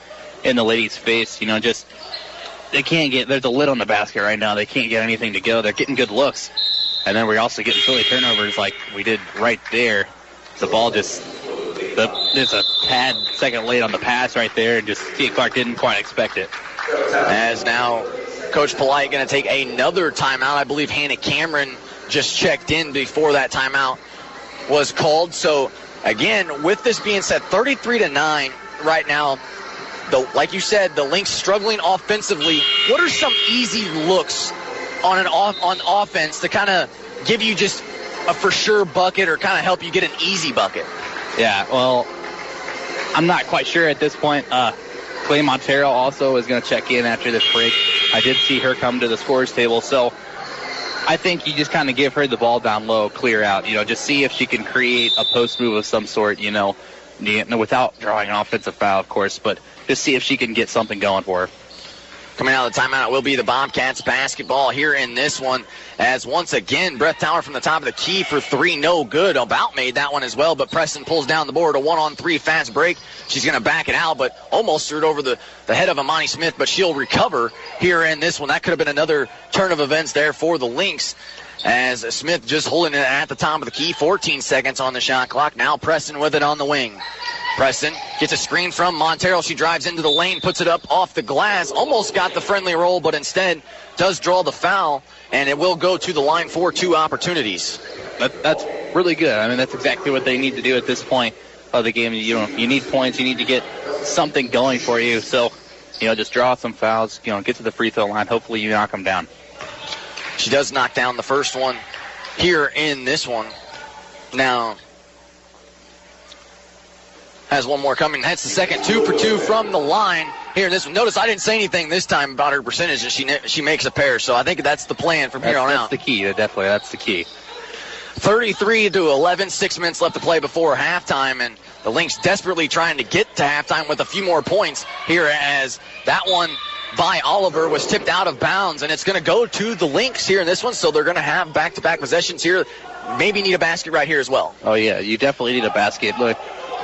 in the ladies' face. They can't get, there's a lid on the basket right now. They can't get anything to go. They're getting good looks. And then we're also getting silly turnovers like we did right there. The ball just... There's a tad second late on the pass right there, and just Tia Clark didn't quite expect it. As now Coach Polite going to take another timeout. I believe Hannah Cameron just checked in before that timeout was called. So, again, with this being said, 33-9 right now. Like you said, the Lynx struggling offensively. What are some easy looks on offense to kind of give you just a for sure bucket or kind of help you get an easy bucket? Yeah, well, I'm not quite sure at this point. Clay Montero also is going to check in after this break. I did see her come to the scorers table, so I think you just kind of give her the ball down low, clear out, just see if she can create a post move of some sort, without drawing an offensive foul, of course, but just see if she can get something going for her. Coming out of the timeout will be the Bobcats basketball here in this one, as once again, Breath Tower from the top of the key for three, no good. About made that one as well, but Preston pulls down the board. A 1-on-3 fast break. She's going to back it out, but almost threw it over the head of Imani Smith, but she'll recover here in this one. That could have been another turn of events there for the Lynx, as Smith just holding it at the top of the key. 14 seconds on the shot clock. Now Preston with it on the wing. Preston gets a screen from Montero. She drives into the lane, puts it up off the glass. Almost got the friendly roll, but instead does draw the foul, and it will go to the line for 2 opportunities. That's really good. I mean, that's exactly what they need to do at this point of the game. You need points. You need to get something going for you. So, just draw some fouls. Get to the free throw line. Hopefully you knock them down. She does knock down the first one here in this one. Now has one more coming. That's the second. 2 for 2 from the line here in this one. Notice I didn't say anything this time about her percentage, and she makes a pair. So I think that's the plan from here on out. That's the key. Definitely, that's the key. 33-11, 6 minutes left to play before halftime, and the Lynx desperately trying to get to halftime with a few more points here, as that one by Oliver was tipped out of bounds, and it's going to go to the Lynx here in this one, so they're going to have back-to-back possessions here. Maybe need a basket right here as well. Oh, yeah, you definitely need a basket. Look,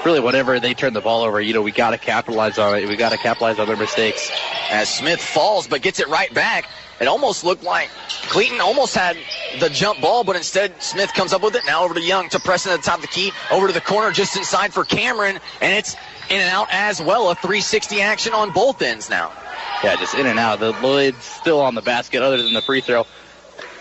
really, whenever they turn the ball over, we got to capitalize on it. We got to capitalize on their mistakes. As Smith falls but gets it right back, it almost looked like Clayton almost had the jump ball, but instead Smith comes up with it. Now over to Young, to Preston at the top of the key, over to the corner just inside for Cameron, and it's in and out as well. A 360 action on both ends now. Yeah, just in and out. The lid's still on the basket other than the free throw,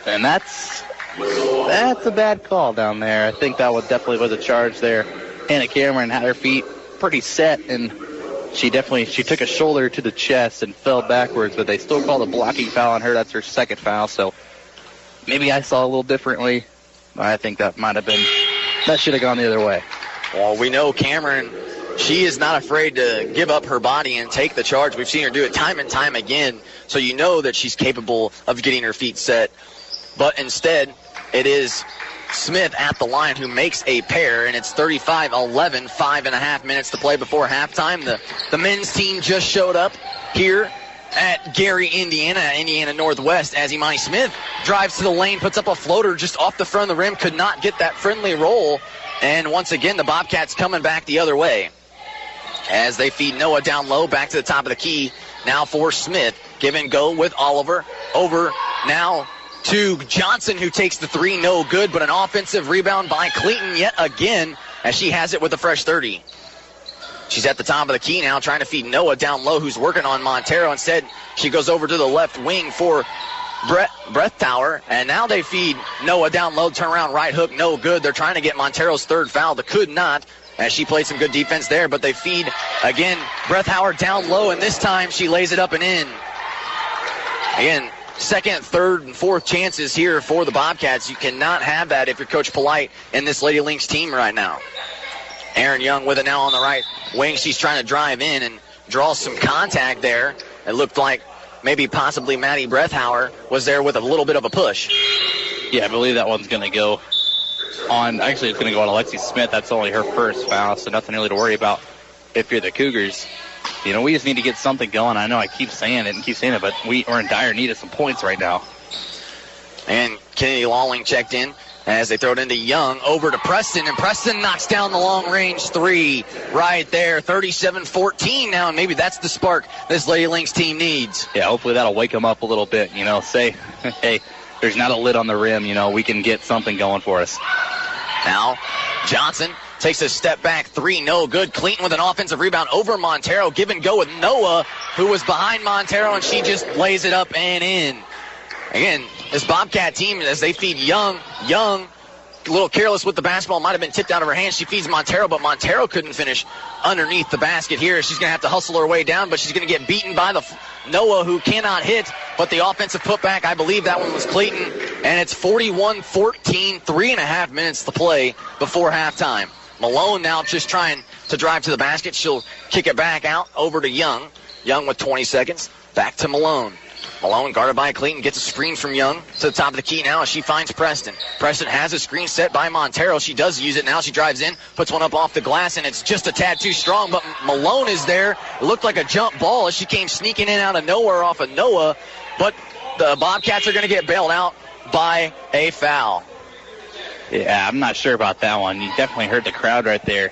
and that's a bad call down there. I think that definitely was a charge there. Hannah Cameron had her feet pretty set, and she took a shoulder to the chest and fell backwards, but they still called a blocking foul on her. That's her second foul, so maybe I saw a little differently. I think that should have gone the other way. Well, we know Cameron, she is not afraid to give up her body and take the charge. We've seen her do it time and time again, so you know that she's capable of getting her feet set. But instead, it is Smith at the line who makes a pair, and it's 35-11, 5.5 minutes to play before halftime. The men's team just showed up here at Gary, Indiana Northwest, as Imani Smith drives to the lane, puts up a floater just off the front of the rim, could not get that friendly roll, and once again the Bobcats coming back the other way as they feed Noah down low, back to the top of the key. Now for Smith, give and go with Oliver, over now to Johnson, who takes the three, no good, but an offensive rebound by Clayton yet again, as she has it with a fresh 30. She's at the top of the key now, trying to feed Noah down low, who's working on Montero. Instead, she goes over to the left wing for Breath Tower, and now they feed Noah down low, turn around, right hook, no good. They're trying to get Montero's third foul, but could not, as she played some good defense there, but they feed, again, Breath Tower down low, and this time she lays it up and in. Again, second, third, and fourth chances here for the Bobcats. You cannot have that if you're Coach Polite and this Lady Lynx team right now. Aaron Young with it now on the right wing. She's trying to drive in and draw some contact there. It looked like maybe possibly Maddie Breathauer was there with a little bit of a push. Yeah, I believe that one's going to go on. Actually, it's going to go on Alexi Smith. That's only her first foul, so nothing really to worry about if you're the Cougars. You know, we just need to get something going. I know I keep saying it, but we are in dire need of some points right now. And Kennedy Lawling checked in as they throw it into Young, over to Preston, and Preston knocks down the long-range three right there. 37-14 now, and maybe that's the spark this Lady Lynx team needs. Yeah, hopefully that'll wake them up a little bit. You know, say, hey, there's not a lid on the rim. You know, we can get something going for us. Now, Johnson takes a step back three, no good. Clayton with an offensive rebound over Montero. Give and go with Noah, who was behind Montero, and she just lays it up and in. Again, this Bobcat team, as they feed Young, a little careless with the basketball, might have been tipped out of her hands. She feeds Montero, but Montero couldn't finish underneath the basket here. She's going to have to hustle her way down, but she's going to get beaten by the Noah, who cannot hit. But the offensive putback, I believe that one was Clayton, and it's 41-14, 3.5 minutes to play before halftime. Malone now just trying to drive to the basket. She'll kick it back out over to Young. Young with 20 seconds. Back to Malone. Malone guarded by Clayton, gets a screen from Young to the top of the key now as she finds Preston. Preston has a screen set by Montero. She does use it now. She drives in, puts one up off the glass, and it's just a tad too strong, but Malone is there. It looked like a jump ball as she came sneaking in out of nowhere off of Noah, but the Bobcats are going to get bailed out by a foul. Yeah, I'm not sure about that one. You definitely heard the crowd right there.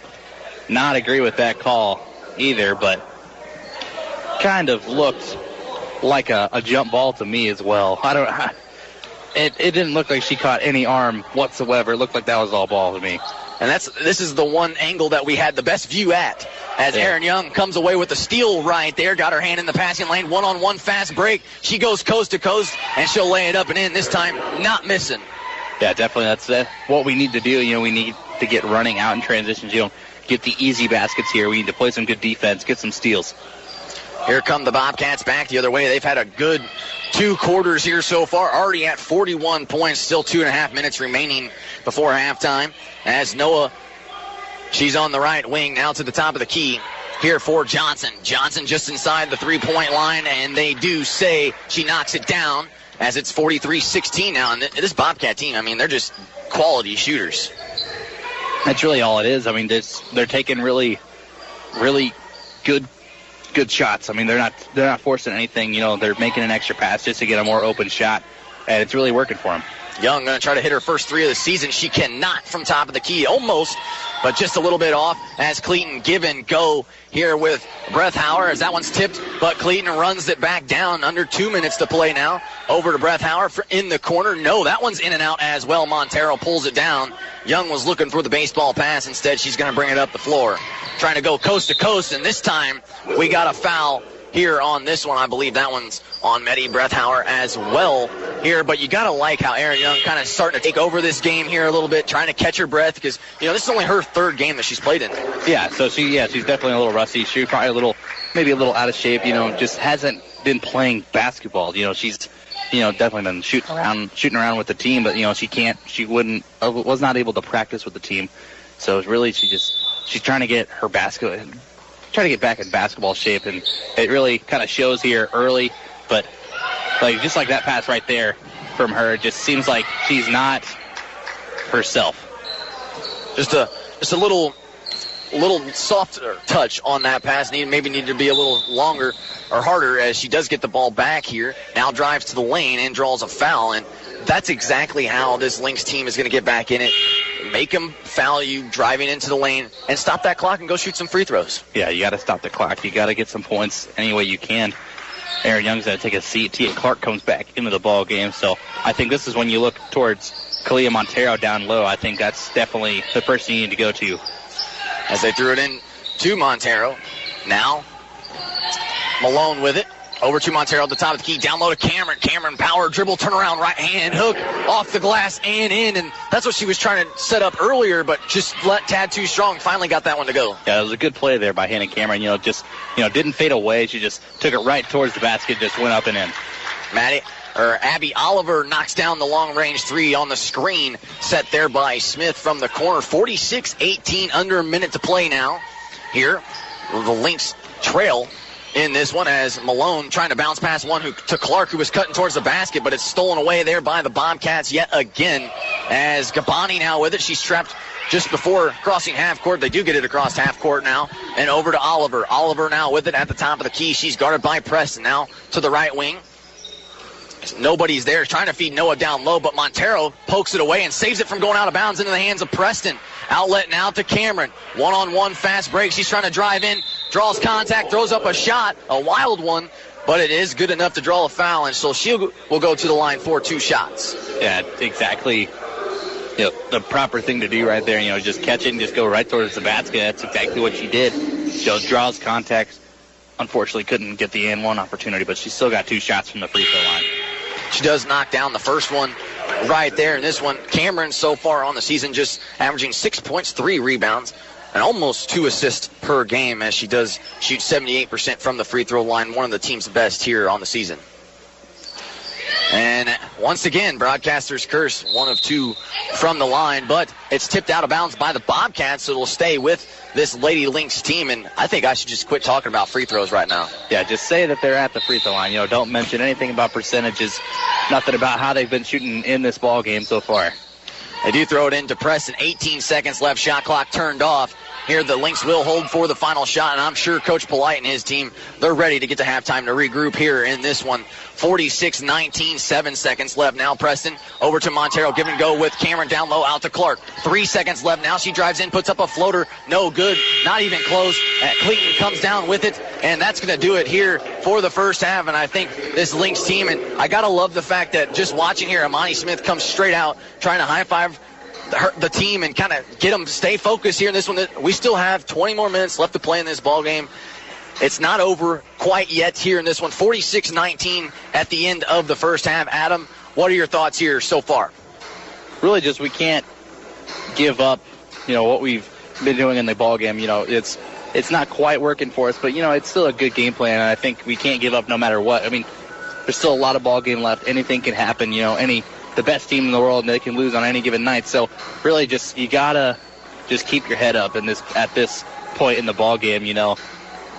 Not agree with that call either, but kind of looked like a jump ball to me as well. It didn't look like she caught any arm whatsoever. It looked like that was all ball to me. And this is the one angle that we had the best view at, as Aaron Young comes away with the steal right there. Got her hand in the passing lane, one-on-one fast break. She goes coast to coast, and she'll lay it up and in, this time not missing. Yeah, definitely. That's what we need to do. You know, we need to get running out in transitions. You know, get the easy baskets here. We need to play some good defense, get some steals. Here come the Bobcats back the other way. They've had a good 2 quarters here so far, already at 41 points, still 2.5 minutes remaining before halftime. As Noah, she's on the right wing now to the top of the key here for Johnson. Johnson just inside the 3-point line, and they do say she knocks it down as it's 43-16 now. And this Bobcat team, I mean, they're just quality shooters. That's really all it is. I mean, they're taking really, really good shots. I mean, they're not forcing anything. You know, they're making an extra pass just to get a more open shot, and it's really working for them. Young going to try to hit her first 3 of the season. She cannot from top of the key, almost, but just a little bit off as Cleeton give and go here with Breathauer as that one's tipped, but Cleeton runs it back down. Under 2 minutes to play now. Over to Breathauer in the corner. No, that one's in and out as well. Montero pulls it down. Young was looking for the baseball pass. Instead, she's going to bring it up the floor. Trying to go coast to coast, and this time we got a foul here on this one. I believe that one's on Medi Breathauer as well here, but you got to like how Aaron Young kind of starting to take over this game here a little bit, trying to catch her breath, because, you know, this is only her 3rd game that she's played in. Yeah, so she's definitely a little rusty. She's probably maybe a little out of shape, you know, just hasn't been playing basketball. You know, she's, you know, definitely been shooting around with the team, but, you know, was not able to practice with the team. So really she's trying to get back in basketball shape, and it really kind of shows here early. But just like that pass right there from her, it just seems like she's not herself. Just a little softer touch on that pass. Maybe need to be a little longer or harder, as she does get the ball back here. Now drives to the lane and draws a foul, and that's exactly how this Lynx team is going to get back in it. Make them foul you driving into the lane and stop that clock and go shoot some free throws. Yeah, you got to stop the clock. You got to get some points any way you can. Aaron Young's going to take a seat. Tia Clark comes back into the ball game. So I think this is when you look towards Kalia Montero down low. I think that's definitely the person you need to go to. As they threw it in to Montero. Now Malone with it. Over to Montero at the top of the key. Down low to Cameron. Cameron, power, dribble, turnaround, right hand, hook, off the glass and in. And that's what she was trying to set up earlier, but just let tad too strong. Finally got that one to go. Yeah, it was a good play there by Hannah Cameron. Didn't fade away. She just took it right towards the basket, just went up and in. Abby Oliver knocks down the long-range 3 on the screen, set there by Smith from the corner. 46-18, under a minute to play now. Here, the Lynx trail in this one, as Malone trying to bounce past one to Clark, who was cutting towards the basket, but it's stolen away there by the Bobcats yet again. As Gabani now with it, she's trapped just before crossing half court. They do get it across half court now, and over to Oliver. Oliver now with it at the top of the key. She's guarded by Preston now to the right wing. Nobody's there, trying to feed Noah down low, but Montero pokes it away and saves it from going out of bounds into the hands of Preston. Outlet now to Cameron. One-on-one fast break. She's trying to drive in, draws contact, throws up a shot, a wild one, but it is good enough to draw a foul, and so she will go to the line for 2 shots. Yeah, exactly. The proper thing to do right there, just catch it and just go right towards the basket. That's exactly what she did. She draws contact. Unfortunately, couldn't get the and 1 opportunity, but she still got 2 shots from the free throw line. She does knock down the first one right there. And this one, Cameron so far on the season just averaging 6 points, 3 rebounds, and almost 2 assists per game, as she does shoot 78% from the free throw line, one of the team's best here on the season. And once again, broadcaster's curse, 1 of 2 from the line, but it's tipped out of bounds by the Bobcats, so it'll stay with this Lady Lynx team, and I think I should just quit talking about free throws right now. Yeah, just say that they're at the free throw line. Don't mention anything about percentages, nothing about how they've been shooting in this ball game so far. They do throw it into Preston. 18 seconds left. Shot clock turned off. Here the Lynx will hold for the final shot, and I'm sure Coach Polite and his team, they're ready to get to halftime to regroup here in this one. 46-19, 7 seconds left. Now Preston over to Montero. Give and go with Cameron down low out to Clark. 3 seconds left. Now she drives in, puts up a floater. No good. Not even close. Clayton comes down with it, and that's going to do it here for the first half. And I think this Lynx team, and I got to love the fact that just watching here, Amani Smith comes straight out trying to high-five the team and kind of get them to stay focused here in this one. We still have 20 more minutes left to play in this ball game. It's not over quite yet here in this one. 46-19 at the end of the first half. Adam, what are your thoughts here so far? Really just we can't give up, what we've been doing in the ball game. It's not quite working for us, but, it's still a good game plan, and I think we can't give up no matter what. I mean, there's still a lot of ball game left. Anything can happen, the best team in the world, and they can lose on any given night. So really you gotta just keep your head up at this point in the ball game,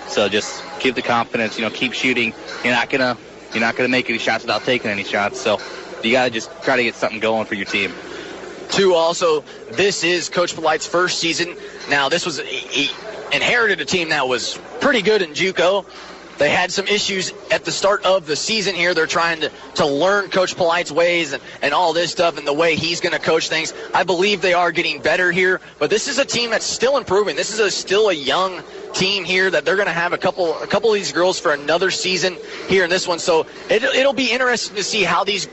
So just keep the confidence, keep shooting. You're not gonna make any shots without taking any shots. So you gotta just try to get something going for your team. Also, this is Coach Polite's first season. Now, he inherited a team that was pretty good in JUCO. They had some issues at the start of the season here. They're trying to learn Coach Polite's ways and all this stuff and the way he's going to coach things. I believe they are getting better here, but this is a team that's still improving. This is still a young team here that they're going to have a couple of these girls for another season here in this one. So it'll be interesting to see how these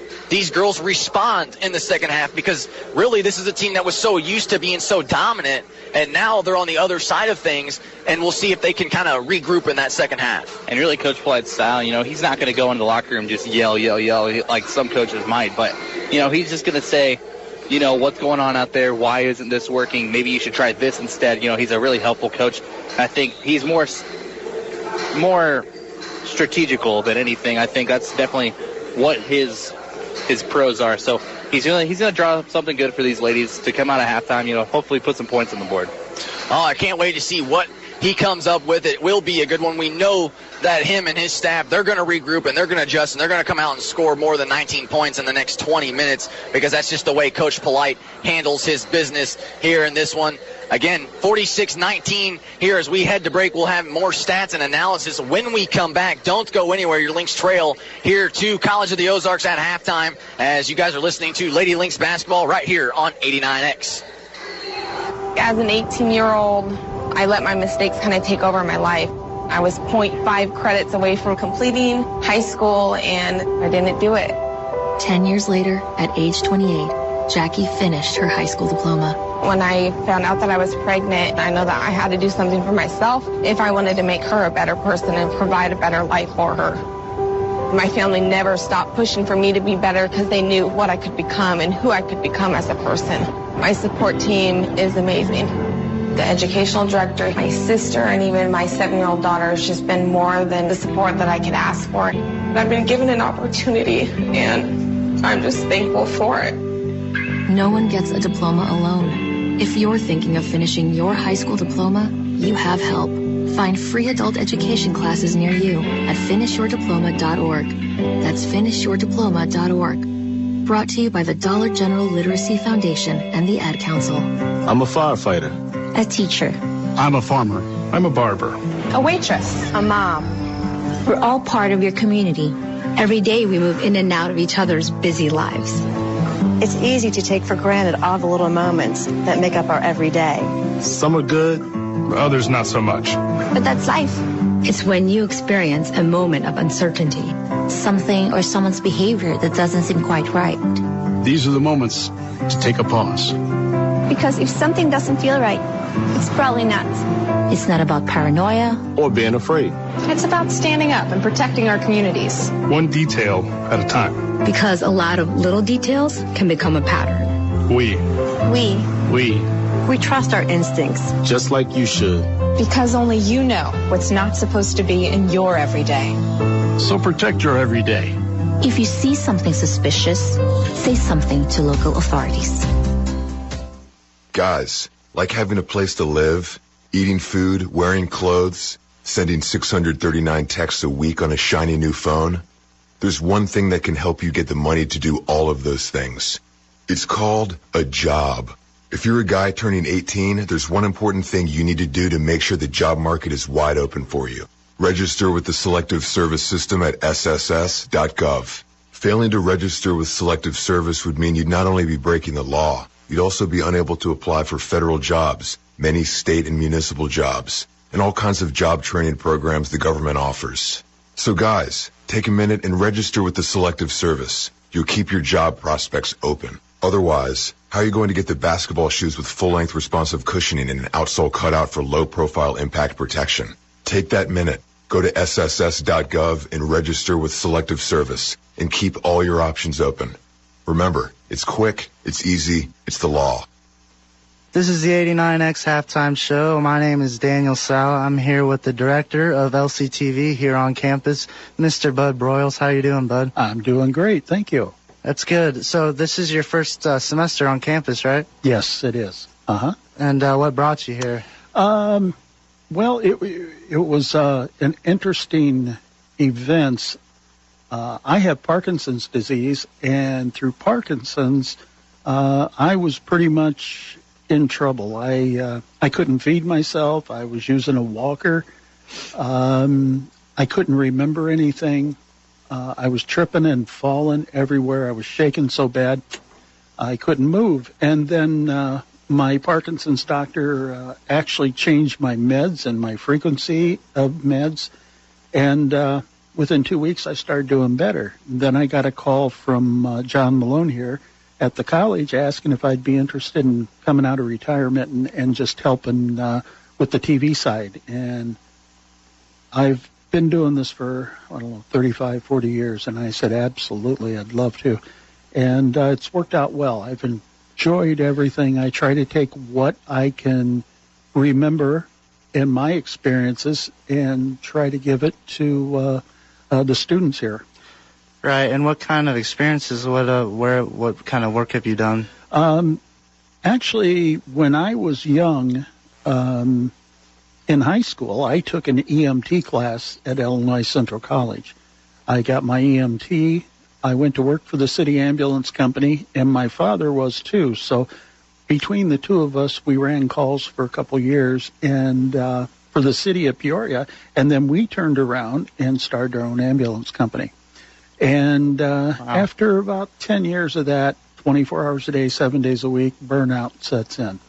girls respond in the second half, because really this is a team that was so used to being so dominant, and now they're on the other side of things, and we'll see if they can kind of regroup in that second half. And really Coach Polite's style, he's not going to go into the locker room just yell like some coaches might, but he's just going to say, what's going on out there? Why isn't this working? Maybe you should try this instead. He's a really helpful coach. I think he's more strategical than anything. I think that's definitely what his pros are. So he's gonna draw something good for these ladies to come out of halftime. Hopefully put some points on the board. Oh, I can't wait to see what he comes up with. It will be a good one. We know that him and his staff, they're going to regroup and they're going to adjust and they're going to come out and score more than 19 points in the next 20 minutes, because that's just the way Coach Polite handles his business here in this one. Again, 46-19 here as we head to break. We'll have more stats and analysis when we come back. Don't go anywhere. Your Lynx trail here to College of the Ozarks at halftime as you guys are listening to Lady Lynx basketball right here on 89X. As an 18-year-old, I let my mistakes kind of take over my life. I was 0.5 credits away from completing high school, and I didn't do it. 10 years later, at age 28, Jackie finished her high school diploma. When I found out that I was pregnant, I know that I had to do something for myself if I wanted to make her a better person and provide a better life for her. My family never stopped pushing for me to be better because they knew what I could become and who I could become as a person. My support team is amazing. The educational director, my sister, and even my 7-year-old daughter has just been more than the support that I could ask for. I've been given an opportunity, and I'm just thankful for it. No one gets a diploma alone. If you're thinking of finishing your high school diploma, you have help. Find free adult education classes near you at finishyourdiploma.org. That's finishyourdiploma.org. Brought to you by the Dollar General Literacy Foundation and the Ad Council. I'm a firefighter. A teacher. I'm a farmer. I'm a barber. A waitress. A mom. We're all part of your community. Every day we move in and out of each other's busy lives. It's easy to take for granted all the little moments that make up our everyday. Some are good, others not so much. But that's life. It's when you experience a moment of uncertainty. Something or someone's behavior that doesn't seem quite right. These are the moments to take a pause. Because if something doesn't feel right, it's probably not. It's not about paranoia or being afraid. It's about standing up and protecting our communities. One detail at a time. Because a lot of little details can become a pattern. We trust our instincts. Just like you should. Because only you know what's not supposed to be in your everyday. So protect your everyday. If you see something suspicious, say something to local authorities. Guys, like having a place to live, eating food, wearing clothes, sending 639 texts a week on a shiny new phone, there's one thing that can help you get the money to do all of those things. It's called a job. If you're a guy turning 18, there's one important thing you need to do to make sure the job market is wide open for you. Register with the Selective Service System at sss.gov. Failing to register with Selective Service would mean you'd not only be breaking the law, you'd also be unable to apply for federal jobs, many state and municipal jobs, and all kinds of job training programs the government offers. So guys, take a minute and register with the Selective Service. You'll keep your job prospects open. Otherwise, how are you going to get the basketball shoes with full-length responsive cushioning and an outsole cutout for low-profile impact protection? Take that minute. Go to sss.gov and register with Selective Service and keep all your options open. Remember, it's quick, it's easy, it's the law. This is the 89X Halftime Show. My name is Daniel Sala. I'm here with the director of LCTV here on campus, Mr. Bud Broyles. How you doing, Bud? I'm doing great, thank you. That's good. So this is your first semester on campus, right? Yes, it is. Uh-huh. And what brought you here? Well, it was an interesting event. I have Parkinson's disease, and through Parkinson's, I was pretty much in trouble. I couldn't feed myself. I was using a walker. I couldn't remember anything. I was tripping and falling everywhere. I was shaking so bad I couldn't move. And then my Parkinson's doctor actually changed my meds and my frequency of meds. And within 2 weeks, I started doing better. Then I got a call from John Malone here at the college asking if I'd be interested in coming out of retirement and just helping with the TV side. And I've been doing this for, 35, 40 years. And I said, absolutely, I'd love to. And it's worked out well. I've enjoyed everything. I try to take what I can remember in my experiences and try to give it to the students here. Right. And what kind of experiences, what kind of work have you done? Actually, when I was young, in high school, I took an EMT class at Illinois Central College. I got my EMT. I went to work for the city ambulance company, and my father was too. So between the two of us, we ran calls for a couple years and for the city of Peoria, and then we turned around and started our own ambulance company. And after about 10 years of that, 24 hours a day, 7 days a week, burnout sets in.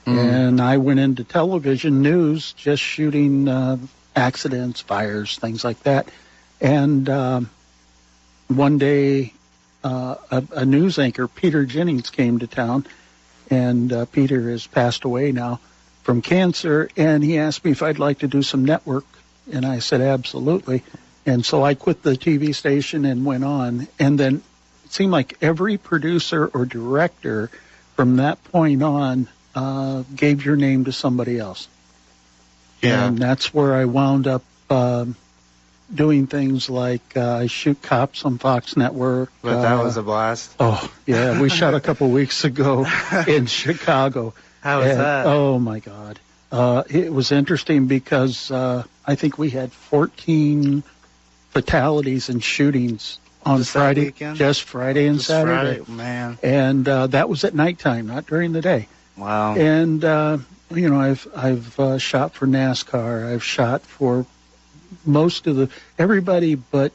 And I went into television news, just shooting accidents, fires, things like that. And one day, a news anchor, Peter Jennings, came to town. And Peter has passed away now from cancer. And he asked me if I'd like to do some network. And I said, absolutely. And so I quit the TV station and went on. And then it seemed like every producer or director from that point on gave your name to somebody else. Yeah. And that's where I wound up doing things like I shoot cops on Fox Network. But that was a blast. Oh, yeah. We shot a couple weeks ago in Chicago. How was that? Oh, my God. It was interesting because I think we had 14 fatalities and shootings on just Friday, just Friday and just Saturday. Friday, man. And that was at nighttime, not during the day. Wow. And I've shot for NASCAR. I've shot for most of everybody but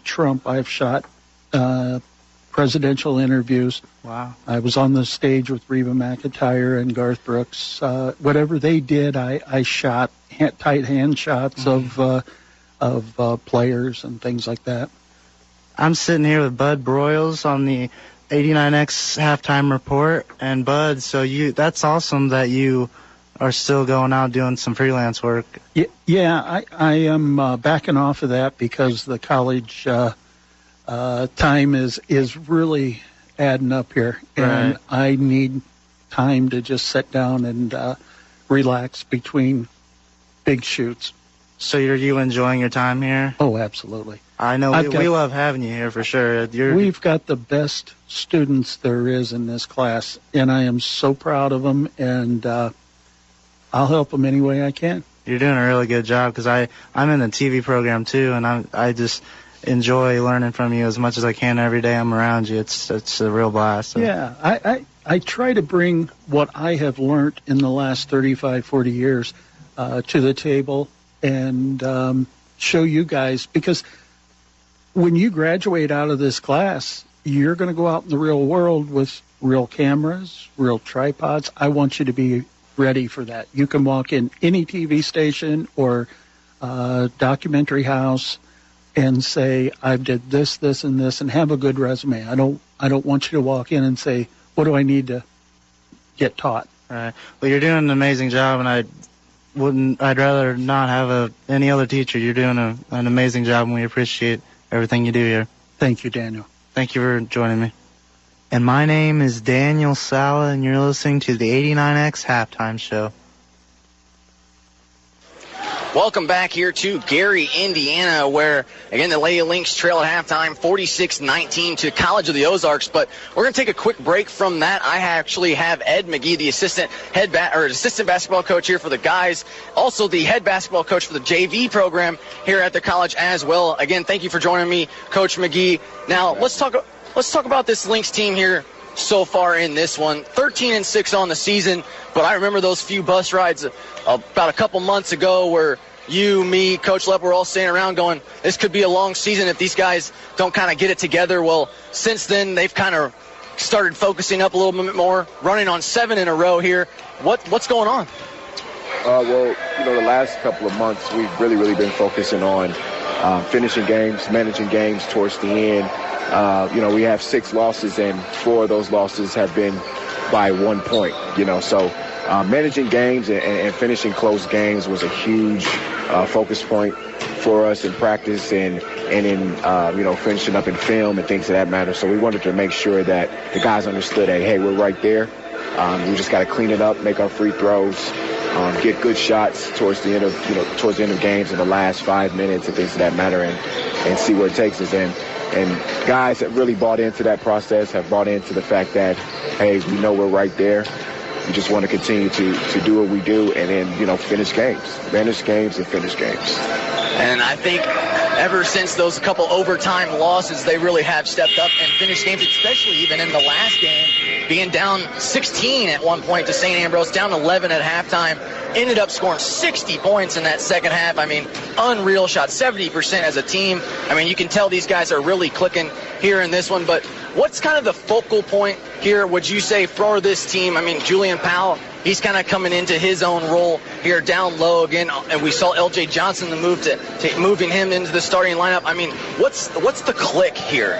Trump. I've shot presidential interviews. Wow. I was on the stage with Reba McEntire and Garth Brooks. Whatever they did, I shot tight hand shots of players and things like that. I'm sitting here with Bud Broyles on the 89X Halftime Report. And Bud, so that's awesome that you are still going out doing some freelance work. Yeah, I am backing off of that because the college time is really adding up here. And I need time to just sit down and relax between big shoots. So are you enjoying your time here? Oh, absolutely. I know we love having you here for sure. We've got the best students there is in this class, and I am so proud of them, and I'll help them any way I can. You're doing a really good job because I'm in the TV program too, and I just enjoy learning from you as much as I can every day I'm around you. It's a real blast. So. Yeah, I try to bring what I have learned in the last 35, 40 years to the table and show you guys, because when you graduate out of this class, you're going to go out in the real world with real cameras, real tripods. I want you to be ready for that. You can walk in any TV station or documentary house and say, I did this, this, and this, and have a good resume. I don't want you to walk in and say, what do I need to get taught? Right. Well, you're doing an amazing job, and I'd rather not have any other teacher. You're doing an amazing job, and we appreciate everything you do here. Thank you, Daniel. Thank you for joining me. And my name is Daniel Sala, and you're listening to the 89X Halftime Show. Welcome back here to Gary, Indiana, where, again, the Lady Lynx trail at halftime, 46-19 to College of the Ozarks. But we're going to take a quick break from that. I actually have Ed McGee, the assistant basketball coach here for the guys, also the head basketball coach for the JV program here at the college as well. Again, thank you for joining me, Coach McGee. Now, let's talk about this Lynx team here so far in this one. 13-6 on the season, but I remember those few bus rides about a couple months ago where you, me, Coach Lepp were all standing around going, this could be a long season if these guys don't kind of get it together. Well, since then, they've kind of started focusing up a little bit more, running on 7 in a row here. What's going on? Well, the last couple of months, we've really been focusing on finishing games, managing games towards the end. We have 6 losses, and 4 of those losses have been by 1 point, so managing games and finishing close games was a huge focus point for us in practice and in finishing up in film and things of that matter. So we wanted to make sure that the guys understood that, hey, we're right there. We just got to clean it up, make our free throws, get good shots towards the end of games in the last 5 minutes and things of that matter, and see where it takes us. And guys that really bought into that process have bought into the fact that, hey, we know we're right there. We just want to continue to do what we do and then, finish games. Manage games and finish games. And I think ever since those couple overtime losses, they really have stepped up and finished games, especially even in the last game, being down 16 at one point to St. Ambrose, down 11 at halftime. Ended up scoring 60 points in that second half. I mean, unreal shot, 70% as a team. I mean, you can tell these guys are really clicking here in this one. But what's kind of the focal point here, would you say, for this team? I mean, Julian Powell, he's kind of coming into his own role here down low again. And we saw L.J. Johnson the move to moving him into the starting lineup. I mean, what's the click here?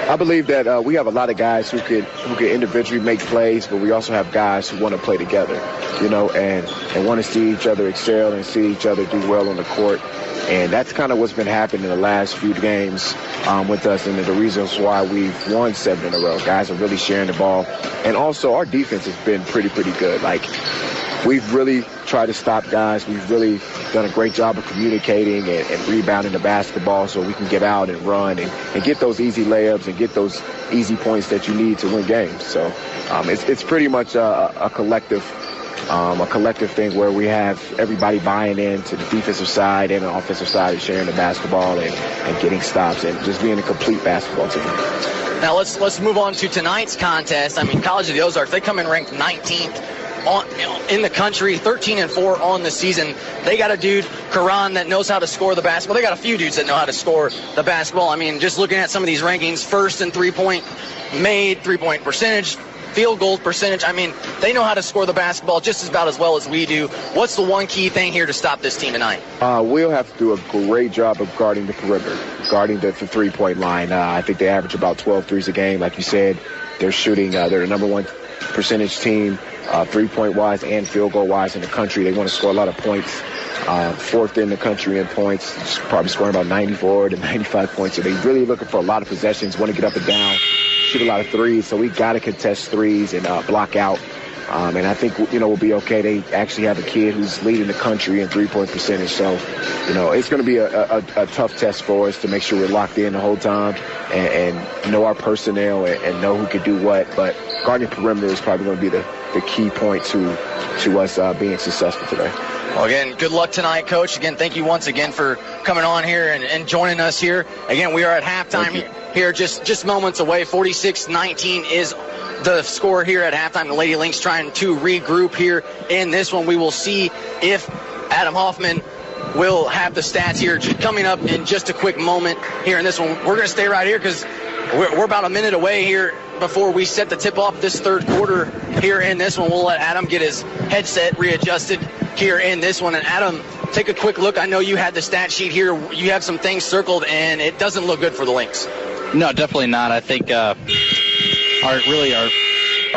I believe that we have a lot of guys who could individually make plays, but we also have guys who want to play together, and want to see each other excel and see each other do well on the court. And that's kind of what's been happening in the last few games with us, and the reasons why we've won 7 in a row. Guys are really sharing the ball. And also our defense has been pretty good. We've really tried to stop guys. We've really done a great job of communicating and rebounding the basketball so we can get out and run and get those easy layups and get those easy points that you need to win games. So it's pretty much a collective thing where we have everybody buying into the defensive side and the offensive side and sharing the basketball and getting stops and just being a complete basketball team. Now let's move on to tonight's contest. I mean, College of the Ozarks, they come in ranked 19th in the country, 13-4 on the season. They got a dude, Karan, that knows how to score the basketball. They got a few dudes that know how to score the basketball. I mean, just looking at some of these rankings, first in three-point made, three-point percentage, field goal percentage. I mean, they know how to score the basketball just about as well as we do. What's the one key thing here to stop this team tonight? We'll have to do a great job of guarding the perimeter, guarding the three-point line. I think they average about 12 threes a game. Like you said, they're shooting, they're the number 1 percentage team, three-point wise and field goal wise in the country. They want to score a lot of points. 4th in the country in points, probably scoring about 94 to 95 points. So they're really looking for a lot of possessions, want to get up and down, shoot a lot of threes. So we got to contest threes and block out And I think, we'll be okay. They actually have a kid who's leading the country in three-point percentage. So, it's going to be a tough test for us to make sure we're locked in the whole time and know our personnel and know who can do what. But guarding perimeter is probably going to be the key point to us being successful today. Well, again, good luck tonight, Coach. Again, thank you once again for coming on here and joining us here. Again, we are at halftime here, just moments away. 46-19 is the score here at halftime. The Lady Lynx trying to regroup here in this one. We will see if Adam Hoffman will have the stats here coming up in just a quick moment here in this one. We're going to stay right here because we're about a minute away here before we set the tip off this third quarter here in this one. We'll let Adam get his headset readjusted here in this one. And Adam, take a quick look. I know you had the stat sheet here. You have some things circled, and it doesn't look good for the Lynx. No, definitely not. I think our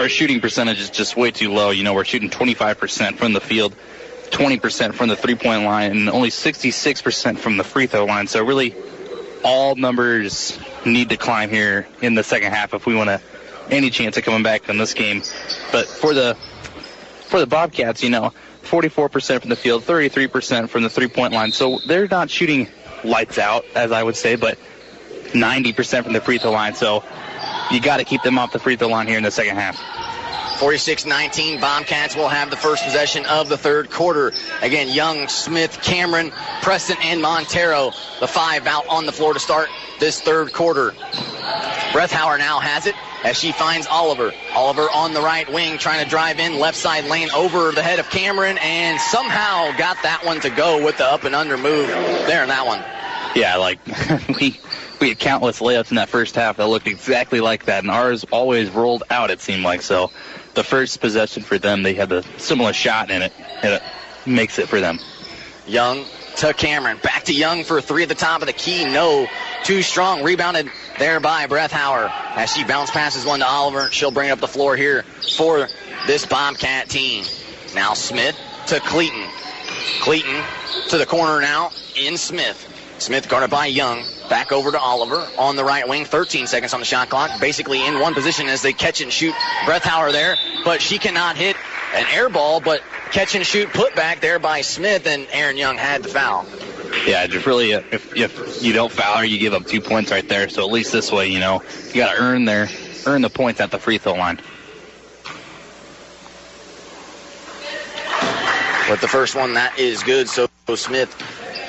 shooting percentage is just way too low. We're shooting 25% from the field, 20% from the three-point line, and only 66% from the free throw line. So really, all numbers need to climb here in the second half if we want any chance of coming back in this game. But for the Bobcats, 44% from the field, 33% from the three-point line. So they're not shooting lights out, as I would say, but 90% from the free throw line. So you got to keep them off the free throw line here in the second half. 46-19, Bobcats will have the first possession of the third quarter. Again, Young, Smith, Cameron, Preston, and Montero, the five out on the floor to start this third quarter. Brethauer now has it as she finds Oliver. Oliver on the right wing trying to drive in left side lane over the head of Cameron and somehow got that one to go with the up and under move there in that one. Yeah, we had countless layups in that first half that looked exactly like that, and ours always rolled out, it seemed like. So the first possession for them, they had a similar shot in it, and it makes it for them. Young to Cameron. Back to Young for three at the top of the key. No, too strong. Rebounded there by Brethauer. As she bounce passes one to Oliver, she'll bring it up the floor here for this Bobcat team. Now Smith to Cleaton. Cleaton to the corner now in Smith. Smith guarded by Young. Back over to Oliver on the right wing. 13 seconds on the shot clock. Basically in one position as they catch and shoot. Brethauer there, but she cannot hit an air ball, but catch and shoot put back there by Smith, and Aaron Young had the foul. Yeah, just really, if you don't foul her, you give up 2 points right there. So at least this way, you got to earn the points at the free throw line. With the first one, that is good. So Smith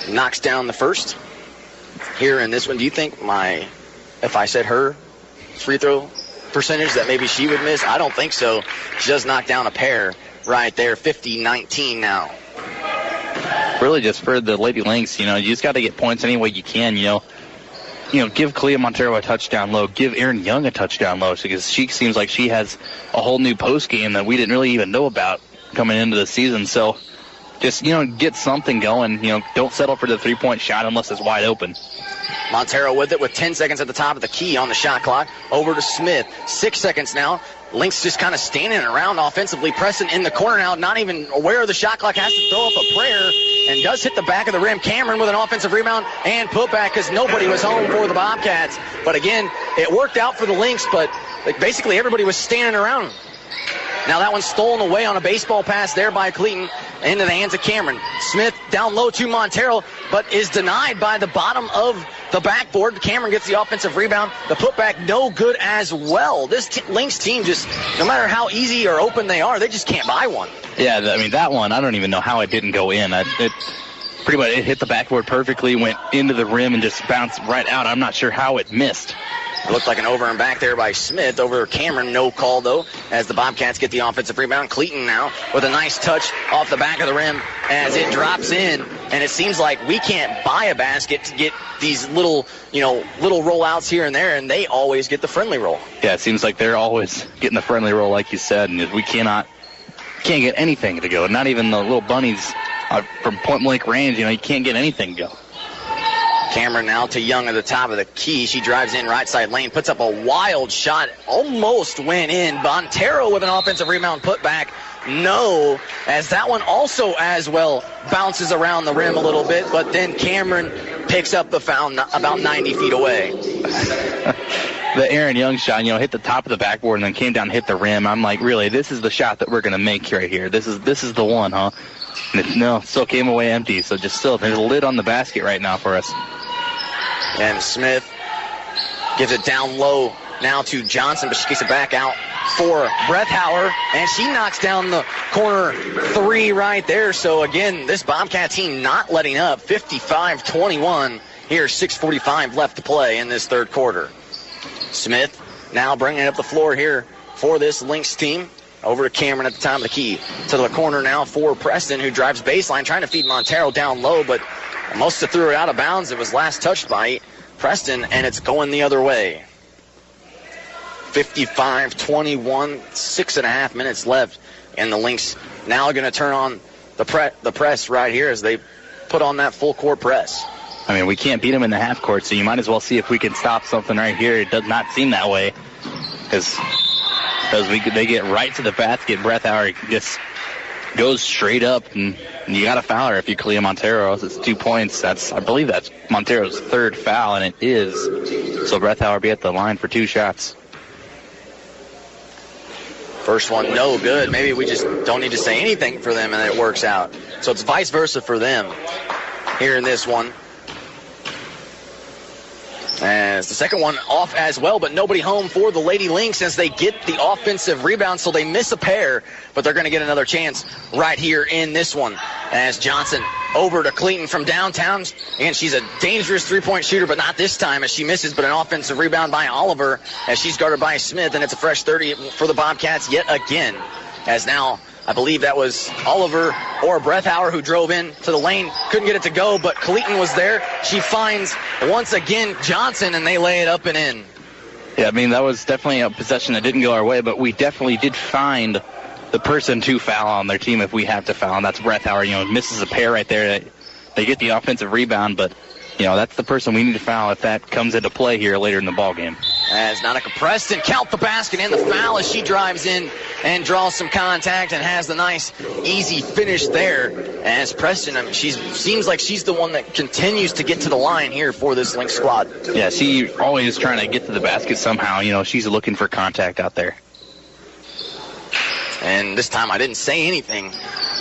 knocks down the first here in this one. Do you think if I said her free throw percentage that maybe she would miss? I don't think so. She does knock down a pair right there. 50-19 now. Really just for the Lady Lynx, you just got to get points any way you can, give Clea Montero a touchdown low, give Aaron Young a touchdown low, because she seems like she has a whole new post game that we didn't really even know about coming into the season. So just, get something going. Don't settle for the three-point shot unless it's wide open. Montero with it with 10 seconds at the top of the key on the shot clock. Over to Smith. 6 seconds now. Lynx just kind of standing around offensively. Preston in the corner now, not even aware of the shot clock. Has to throw up a prayer and does hit the back of the rim. Cameron with an offensive rebound and putback because nobody was home for the Bobcats. But again, it worked out for the Lynx, but basically everybody was standing around. Now that one's stolen away on a baseball pass there by Cleaton into the hands of Cameron. Smith down low to Montero, but is denied by the bottom of the backboard. Cameron gets the offensive rebound. The putback no good as well. This Lynx team just, no matter how easy or open they are, they just can't buy one. Yeah, that one, I don't even know how it didn't go in. It pretty much it hit the backboard perfectly, went into the rim, and just bounced right out. I'm not sure how it missed. It looked like an over and back there by Smith. Over Cameron, no call, though, as the Bobcats get the offensive rebound. Cleaton now with a nice touch off the back of the rim as it drops in. And it seems like we can't buy a basket to get these little rollouts here and there, and they always get the friendly roll. Yeah, it seems like they're always getting the friendly roll, like you said, and we can't get anything to go. Not even the little bunnies from point-blank range, you can't get anything to go. Cameron now to Young at the top of the key. She drives in right side lane, puts up a wild shot, almost went in. Montero with an offensive rebound put back. No, as that one also as well bounces around the rim a little bit, but then Cameron picks up the foul about 90 feet away. the Aaron Young shot, hit the top of the backboard and then came down and hit the rim. I'm like, really, this is the shot that we're going to make right here. This is the one, huh? And still came away empty. So there's a lid on the basket right now for us. And Smith gives it down low now to Johnson, but she gets it back out for Brethauer, and she knocks down the corner three right there. So again, this Bobcat team not letting up. 55-21 here, 6:45 left to play in this third quarter. Smith now bringing it up the floor here for this Lynx team. Over to Cameron at the top of the key. To the corner now for Preston, who drives baseline, trying to feed Montero down low, but Mosta threw it out of bounds. It was last touched by Preston, and it's going the other way. 55-21, 6.5 minutes left, and the Lynx now going to turn on the press right here as they put on that full court press. I mean, we can't beat them in the half court, so you might as well see if we can stop something right here. It does not seem that way, because they get right to the basket. Brethauer just goes straight up, and you got to foul her if you Kalia Montero. It's 2 points. I believe that's Montero's third foul, and it is. So Brethauer will be at the line for 2 shots. First one, no good. Maybe we just don't need to say anything for them, and it works out. So it's vice versa for them here in this one. As the second one off as well, but nobody home for the Lady Lynx as they get the offensive rebound, so they miss a pair, but they're going to get another chance right here in this one. As Johnson over to Clayton from downtown, and she's a dangerous three-point shooter, but not this time as she misses, but an offensive rebound by Oliver as she's guarded by Smith, and it's a fresh 30 for the Bobcats yet again. As now, I believe that was Oliver or Brethauer who drove in to the lane. Couldn't get it to go, but Clayton was there. She finds, once again, Johnson, and they lay it up and in. Yeah, I mean, that was definitely a possession that didn't go our way, but we definitely did find the person to foul on their team if we have to foul, and that's Brethauer. Misses a pair right there. They get the offensive rebound, but, that's the person we need to foul if that comes into play here later in the ballgame. As Nautica Preston count the basket and the foul as she drives in and draws some contact and has the nice, easy finish there. As Preston, seems like she's the one that continues to get to the line here for this Lynx squad. Yeah, she always trying to get to the basket somehow. She's looking for contact out there. And this time I didn't say anything,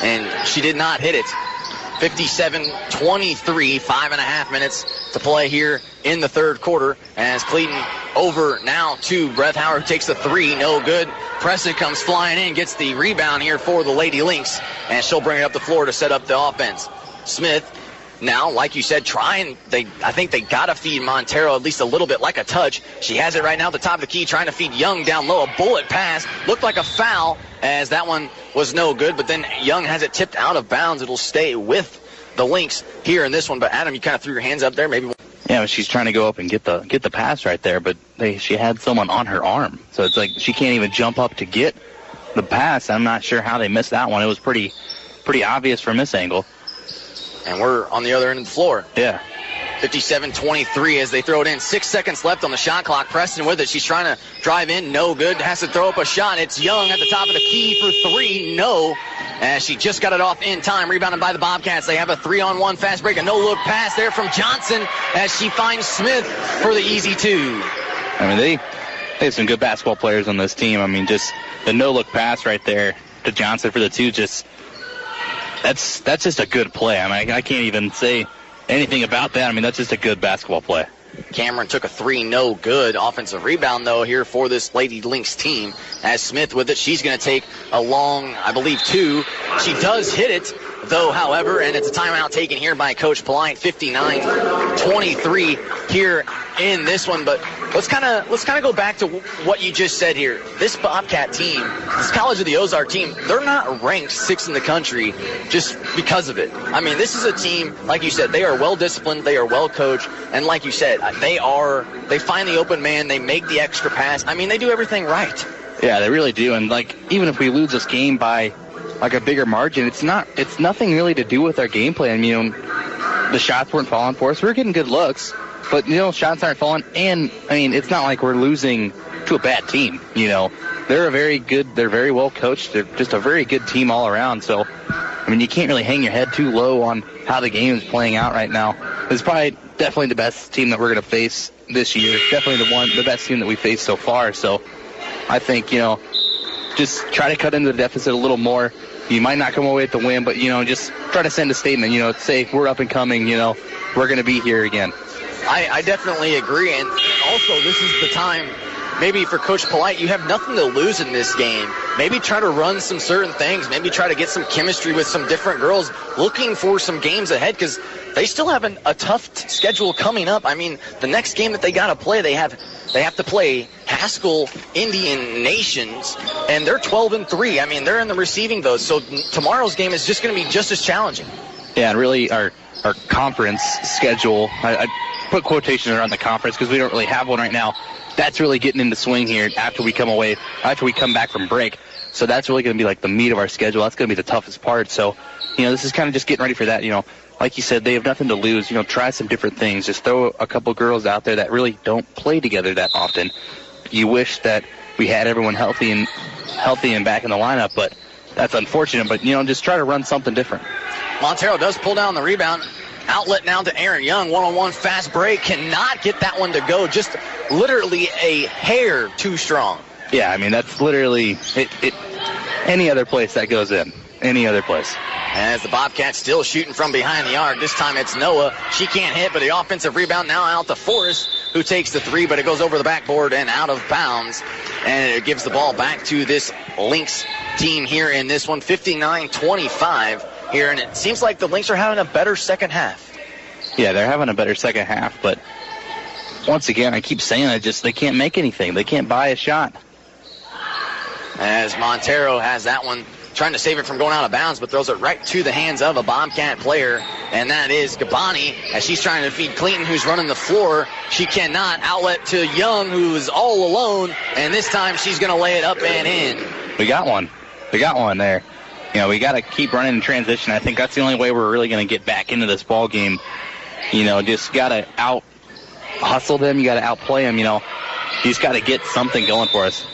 and she did not hit it. 57-23, 5.5 minutes to play here in the third quarter. As Clayton over now to Brethauer, who takes the three, no good. Preston comes flying in, gets the rebound here for the Lady Lynx, and she'll bring it up the floor to set up the offense. Smith now, like you said, I think they got to feed Montero at least a little bit, like a touch. She has it right now at the top of the key, trying to feed Young down low. A bullet pass, looked like a foul, as that one was no good, but then Young has it tipped out of bounds. It'll stay with the Lynx here in this one. But Adam, you kind of threw your hands up there, maybe. Yeah, she's trying to go up and get the pass right there, but she had someone on her arm, so it's like she can't even jump up to get the pass. I'm not sure how they missed that one. It was pretty obvious from this angle. And we're on the other end of the floor. Yeah. 57-23 as they throw it in. 6 seconds left on the shot clock. Preston with it. She's trying to drive in. No good. Has to throw up a shot. It's Young at the top of the key for three. No. As she just got it off in time. Rebounded by the Bobcats. They have a 3-on-1 fast break. A no-look pass there from Johnson as she finds Smith for the easy two. I mean, they have some good basketball players on this team. I mean, just the no-look pass right there to Johnson for the two, that's just a good play. I mean, I can't even say anything about that. I mean, that's just a good basketball play. Cameron took a three, no good. Offensive rebound, though, here for this Lady Lynx team. As Smith with it, she's going to take a long, I believe, two. She does hit it, though, however, and it's a timeout taken here by Coach Polite. 59-23 here in this one. But let's kind of go back to what you just said here. This Bobcat team, this College of the Ozarks team, they're not ranked 6th in the country just because of it. I mean, this is a team, like you said, they are well disciplined, they are well coached, and like you said, they find the open man, they make the extra pass. I mean, they do everything right. Yeah, they really do. And even if we lose this game by a bigger margin, it's nothing really to do with our game plan. The shots weren't falling for us. We were getting good looks, but shots aren't falling. And I mean, it's not like we're losing to a bad team. They're very well coached. They're just a very good team all around. So I mean, you can't really hang your head too low on how the game is playing out right now. It's probably definitely the best team that we're going to face this year. Definitely the best team that we faced so far. So I think, just try to cut into the deficit a little more. You might not come away with the win, but, just try to send a statement, say we're up and coming, we're going to be here again. I definitely agree. And also, this is the time, maybe for Coach Polite, you have nothing to lose in this game. Maybe try to run some certain things. Maybe try to get some chemistry with some different girls, looking for some games ahead, because they still have a tough schedule coming up. I mean, the next game that they got to play, they have to play Haskell Indian Nations, and they're 12-3. I mean, they're in the receiving those. So tomorrow's game is just going to be just as challenging. Yeah, and really our conference schedule, I put quotations around the conference because we don't really have one right now. That's really getting into swing here after we come back from break. So that's really going to be like the meat of our schedule. That's going to be the toughest part. So, this is kind of just getting ready for that. Like you said, they have nothing to lose. Try some different things. Just throw a couple girls out there that really don't play together that often. You wish that we had everyone healthy and back in the lineup, but that's unfortunate. But, just try to run something different. Montero does pull down the rebound. Outlet now to Aaron Young. One-on-one fast break. Cannot get that one to go. Just literally a hair too strong. Yeah, I mean, that's literally any other place that goes in. Any other place. As the Bobcats still shooting from behind the arc. This time it's Noah. She can't hit, but the offensive rebound now out to Forrest, who takes the three, but it goes over the backboard and out of bounds. And it gives the ball back to this Lynx team here in this one, 59-25 here. And it seems like the Lynx are having a better second half. Yeah, they're having a better second half, but once again, I keep saying it, they can't make anything. They can't buy a shot. As Montero has that one, trying to save it from going out of bounds, but throws it right to the hands of a Bobcat player, and that is Gabani, as she's trying to feed Clayton, who's running the floor. She cannot. Outlet to Young, who is all alone, and this time she's going to lay it up and in. We got one there. We got to keep running in transition. I think that's the only way we're really going to get back into this ball game. Just got to out-hustle them. You got to outplay them. You just got to get something going for us.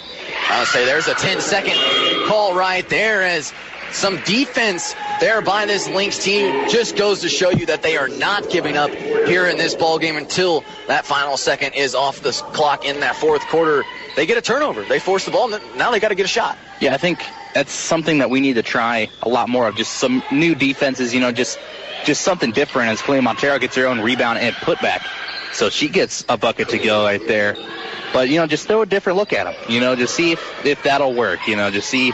I'll say there's a 10-second call right there, as some defense there by this Lynx team just goes to show you that they are not giving up here in this ball game until that final second is off the clock in that fourth quarter. They get a turnover. They force the ball. Now they got to get a shot. Yeah, I think that's something that we need to try a lot more of. Just some new defenses, just something different as Clay Montero gets her own rebound and putback. So she gets a bucket to go right there. But, just throw a different look at them. Just see if that'll work. Just see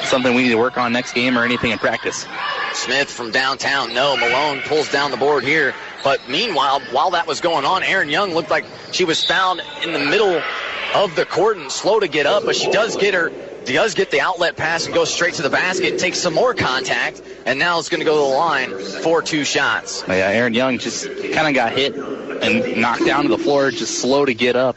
something we need to work on next game or anything in practice. Smith from downtown. No, Malone pulls down the board here. But meanwhile, while that was going on, Aaron Young looked like she was found in the middle of the court and slow to get up. But she does get the outlet pass and goes straight to the basket, takes some more contact, and now it's going to go to the line for two shots. Yeah, Aaron Young just kind of got hit and knocked down to the floor, just slow to get up,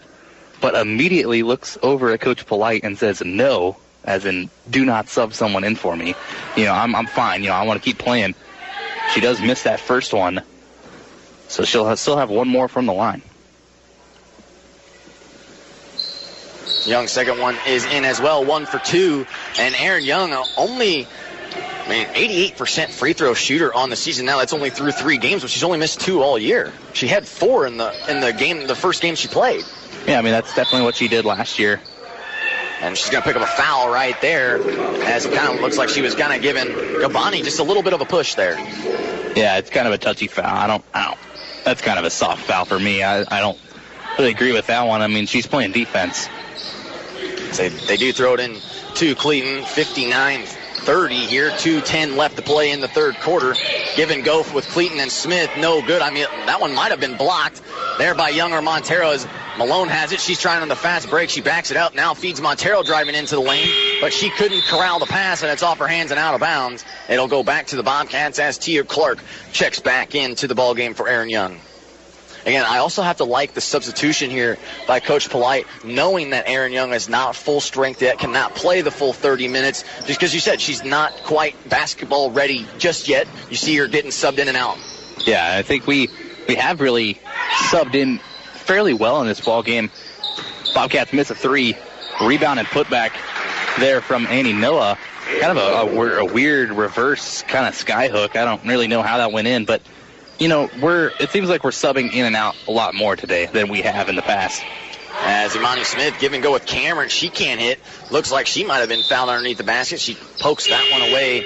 but immediately looks over at Coach Polite and says no, as in do not sub someone in for me. I'm fine. I want to keep playing. She does miss that first one, so she'll still have one more from the line. Young's second one is in as well, 1 for 2. And Aaron Young only, 88% free throw shooter on the season now. That's only through 3 games, but she's only missed 2 all year. She had 4 in the first game she played. Yeah, that's definitely what she did last year. And she's going to pick up a foul right there, as it kind of looks like she was kind of giving Gabani just a little bit of a push there. Yeah, it's kind of a touchy foul. I don't. That's kind of a soft foul for me. I don't really agree with that one. She's playing defense. They do throw it in to Cleveland, 59-30 here, 2:10 left to play in the third quarter. Give and go with Cleveland and Smith, no good. That one might have been blocked there by Young or Montero, as Malone has it. She's trying on the fast break. She backs it up, now feeds Montero driving into the lane, but she couldn't corral the pass, and it's off her hands and out of bounds. It'll go back to the Bobcats as Tia Clark checks back into the ballgame for Aaron Young. Again, I also have to like the substitution here by Coach Polite, knowing that Aaron Young is not full strength yet, cannot play the full 30 minutes, just because you said she's not quite basketball ready just yet. You see her getting subbed in and out. Yeah, I think we have really subbed in fairly well in this ball game. Bobcats miss a 3, rebound and putback there from Annie Noah. Kind of a weird reverse kind of sky hook. I don't really know how that went in, but it seems like we're subbing in and out a lot more today than we have in the past. As Imani Smith give and go with Cameron. She can't hit. Looks like she might have been fouled underneath the basket. She pokes that one away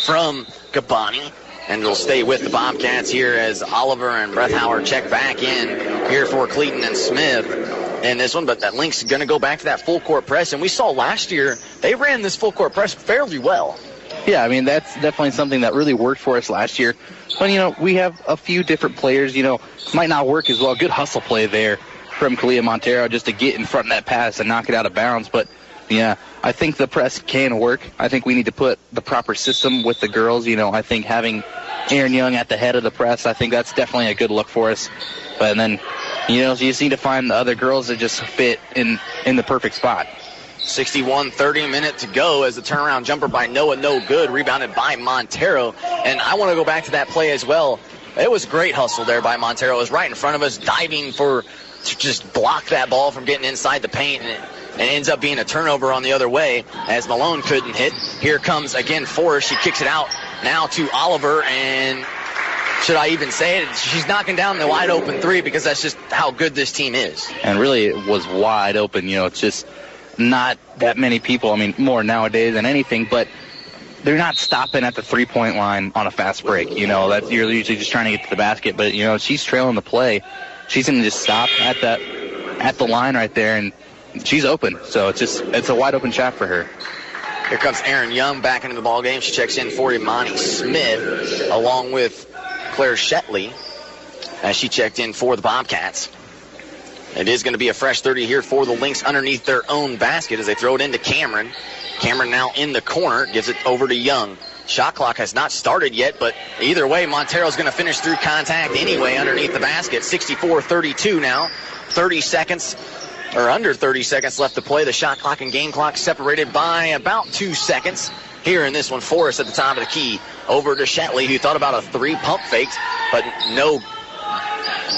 from Gabani. And it'll stay with the Bobcats here as Oliver and Brethauer check back in here for Clayton and Smith in this one. But that Lynx going to go back to that full court press. And we saw last year they ran this full court press fairly well. Yeah, I mean, that's definitely something that really worked for us last year. But, we have a few different players, might not work as well. Good hustle play there from Kalia Montero just to get in front of that pass and knock it out of bounds. But, yeah, I think the press can work. I think we need to put the proper system with the girls. I think having Aaron Young at the head of the press, I think that's definitely a good look for us. But then, you just need to find the other girls that just fit in the perfect spot. 61-30 minute to go as the turnaround jumper by Noah, no good, rebounded by Montero. And I want to go back to that play as well. It was great hustle there by Montero. It was right in front of us, diving to just block that ball from getting inside the paint, and it ends up being a turnover on the other way as Malone couldn't hit. Here comes again Forrest. She kicks it out now to Oliver, and should I even say it? She's knocking down the wide open three because that's just how good this team is. And really it was wide open. It's just not that many people. I mean, more nowadays than anything, but they're not stopping at the three-point line on a fast break. That you're usually just trying to get to the basket. But, she's trailing the play. She's going to just stop at the line right there, and she's open. So it's a wide-open shot for her. Here comes Aaron Young back into the ball game. She checks in for Imani Smith along with Claire Shetley as she checked in for the Bobcats. It is going to be a fresh 30 here for the Lynx underneath their own basket as they throw it into Cameron. Cameron now in the corner, gives it over to Young. Shot clock has not started yet, but either way, Montero's going to finish through contact anyway underneath the basket. 64-32 now. 30 seconds, or under 30 seconds left to play. The shot clock and game clock separated by about 2 seconds. Here in this one, Forrest at the top of the key. Over to Shetley, who thought about a three pump fakes, but no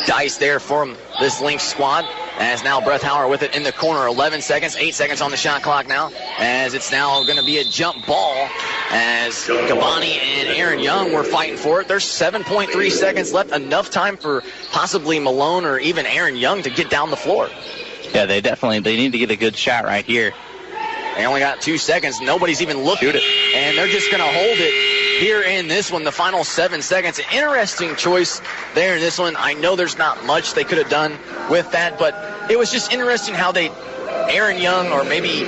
dice there from this Lynx squad. As now Brethauer with it in the corner. 11 seconds, 8 seconds on the shot clock now. As it's now going to be a jump ball. As Gabani and Aaron Young were fighting for it. There's 7.3 seconds left. Enough time for possibly Malone or even Aaron Young to get down the floor. Yeah, they need to get a good shot right here. They only got 2 seconds. Nobody's even looking. And they're just going to hold it here in this one, the final 7 seconds. An interesting choice there in this one. I know there's not much they could have done with that, but it was just interesting how Aaron Young or maybe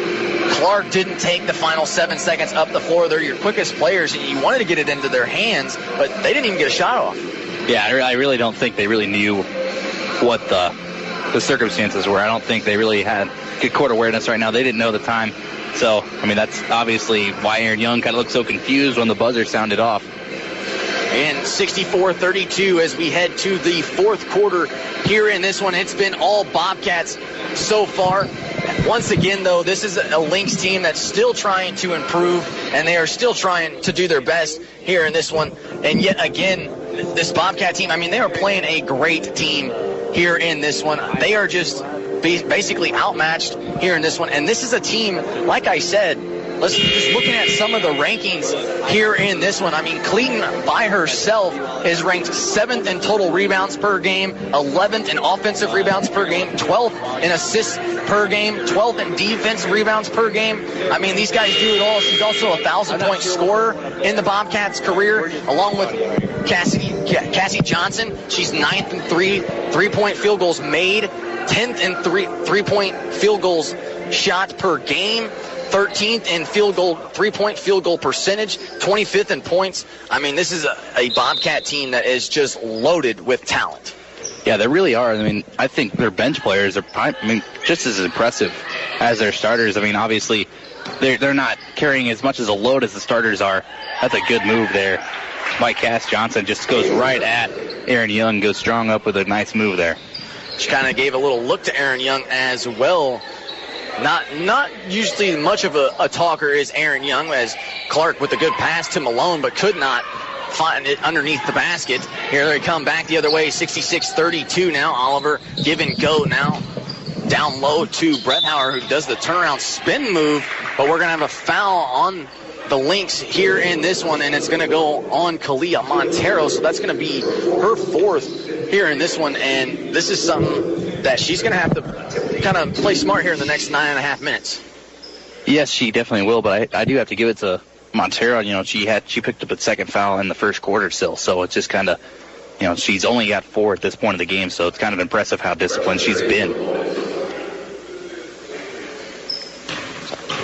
Clark didn't take the final 7 seconds up the floor. They're your quickest players, and you wanted to get it into their hands, but they didn't even get a shot off. Yeah, I really don't think they really knew what the circumstances were. I don't think they really had good court awareness right now. They didn't know the time. So, I mean, that's obviously why Aaron Young kind of looked so confused when the buzzer sounded off. And 64-32 as we head to the fourth quarter here in this one. It's been all Bobcats so far. Once again, though, this is a Lynx team that's still trying to improve, and they are still trying to do their best here in this one. And yet again, this Bobcat team, I mean, they are playing a great team here in this one. They are just basically outmatched here in this one. And this is a team, like I said, let's just looking at some of the rankings here in this one. I mean, Clayton by herself is ranked 7th in total rebounds per game, 11th in offensive rebounds per game, 12th in assists per game, 12th in defensive rebounds per game. I mean, these guys do it all. She's also a 1,000-point scorer in the Bobcats' career, along with Cassie Johnson. She's 9th in three-point field goals made, 10th in three-point field goals shot per game, 13th in three-point field goal percentage, 25th in points. I mean, this is a Bobcat team that is just loaded with talent. Yeah, they really are. I mean, I think their bench players are, just as impressive as their starters. I mean, obviously, they're not carrying as much as a load as the starters are. That's a good move there by Cass Johnson. Just goes right at Aaron Young, goes strong up with a nice move there. She kind of gave a little look to Aaron Young as well. Not usually much of a talker is Aaron Young, as Clark with a good pass to Malone, but could not find it underneath the basket. Here they come back the other way, 66-32 now. Oliver give and go now down low to Brethauer, who does the turnaround spin move, but we're going to have a foul on the Lynx here in this one, and it's going to go on Kalia Montero, so that's going to be her fourth here in this one, and this is something that she's going to have to kind of play smart here in the next 9.5 minutes. Yes, she definitely will, but I do have to give it to Montero. You know, she picked up a second foul in the first quarter still, so it's just kind of, you know, she's only got 4 at this point of the game, so it's kind of impressive how disciplined she's been.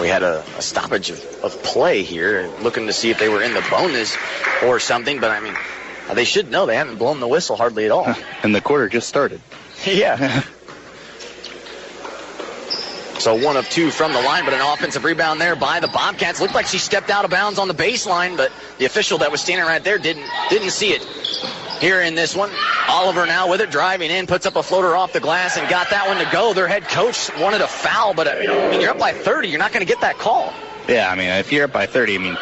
We had a stoppage of play here, looking to see if they were in the bonus or something, but I mean, they should know. They haven't blown the whistle hardly at all. And the quarter just started. Yeah. So 1 of 2 from the line, but an offensive rebound there by the Bobcats. Looked like she stepped out of bounds on the baseline, but the official that was standing right there didn't see it. Here in this one, Oliver now with it, driving in, puts up a floater off the glass and got that one to go. Their head coach wanted a foul, but I mean, you're up by 30. You're not going to get that call. Yeah, I mean, if you're up by 30, I mean,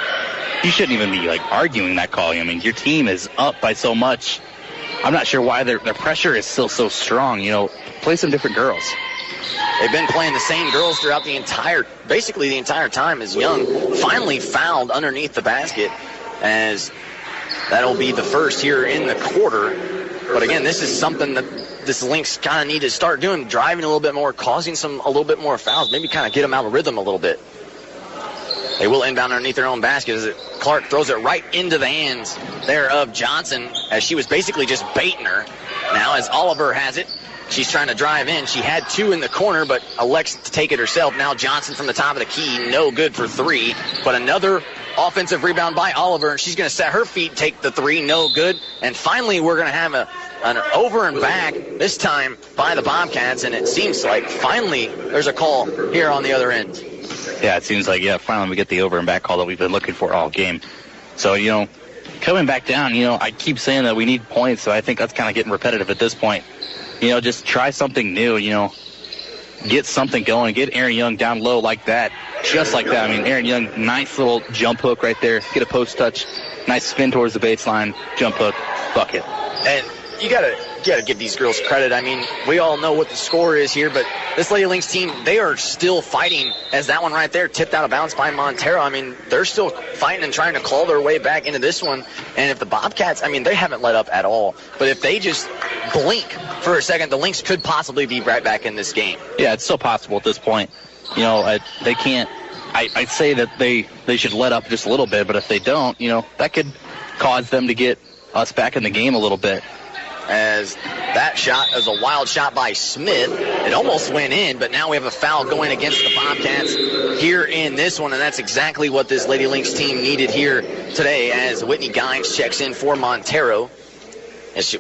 you shouldn't even be, like, arguing that call. I mean, your team is up by so much. I'm not sure why their pressure is still so strong. You know, play some different girls. They've been playing the same girls throughout basically the entire time, as Young finally fouled underneath the basket, as that'll be the first here in the quarter. But again, this is something that this Lynx kind of need to start doing, driving a little bit more, causing a little bit more fouls, maybe kind of get them out of rhythm a little bit. They will inbound underneath their own basket as Clark throws it right into the hands there of Johnson, as she was basically just baiting her. Now as Oliver has it, she's trying to drive in. She had 2 in the corner, but elects to take it herself. Now Johnson from the top of the key, no good for 3. But another offensive rebound by Oliver, and she's going to set her feet, take the 3, no good. And finally, we're going to have an over and back, this time by the Bobcats, and it seems like finally there's a call here on the other end. Yeah, it seems like, finally we get the over and back call that we've been looking for all game. So, you know, coming back down, you know, I keep saying that we need points, so I think that's kind of getting repetitive at this point. You know, just try something new, you know, get something going, get Aaron Young down low like that, just like that. I mean, Aaron Young, nice little jump hook right there, get a post touch, nice spin towards the baseline, jump hook, bucket. And you gotta give these girls credit. I mean, we all know what the score is here, but this Lady Lynx team, they are still fighting, as that one right there tipped out of bounds by Montero. I mean, they're still fighting and trying to claw their way back into this one. And if the Bobcats, I mean, they haven't let up at all. But if they just blink for a second, the Lynx could possibly be right back in this game. Yeah, it's still possible at this point. You know, they can't, I'd say that they should let up just a little bit, but if they don't, you know, that could cause them to get us back in the game a little bit. As that shot is a wild shot by Smith. It almost went in, but now we have a foul going against the Bobcats here in this one, and that's exactly what this Lady Lynx team needed here today, as Whitney Gines checks in for Montero.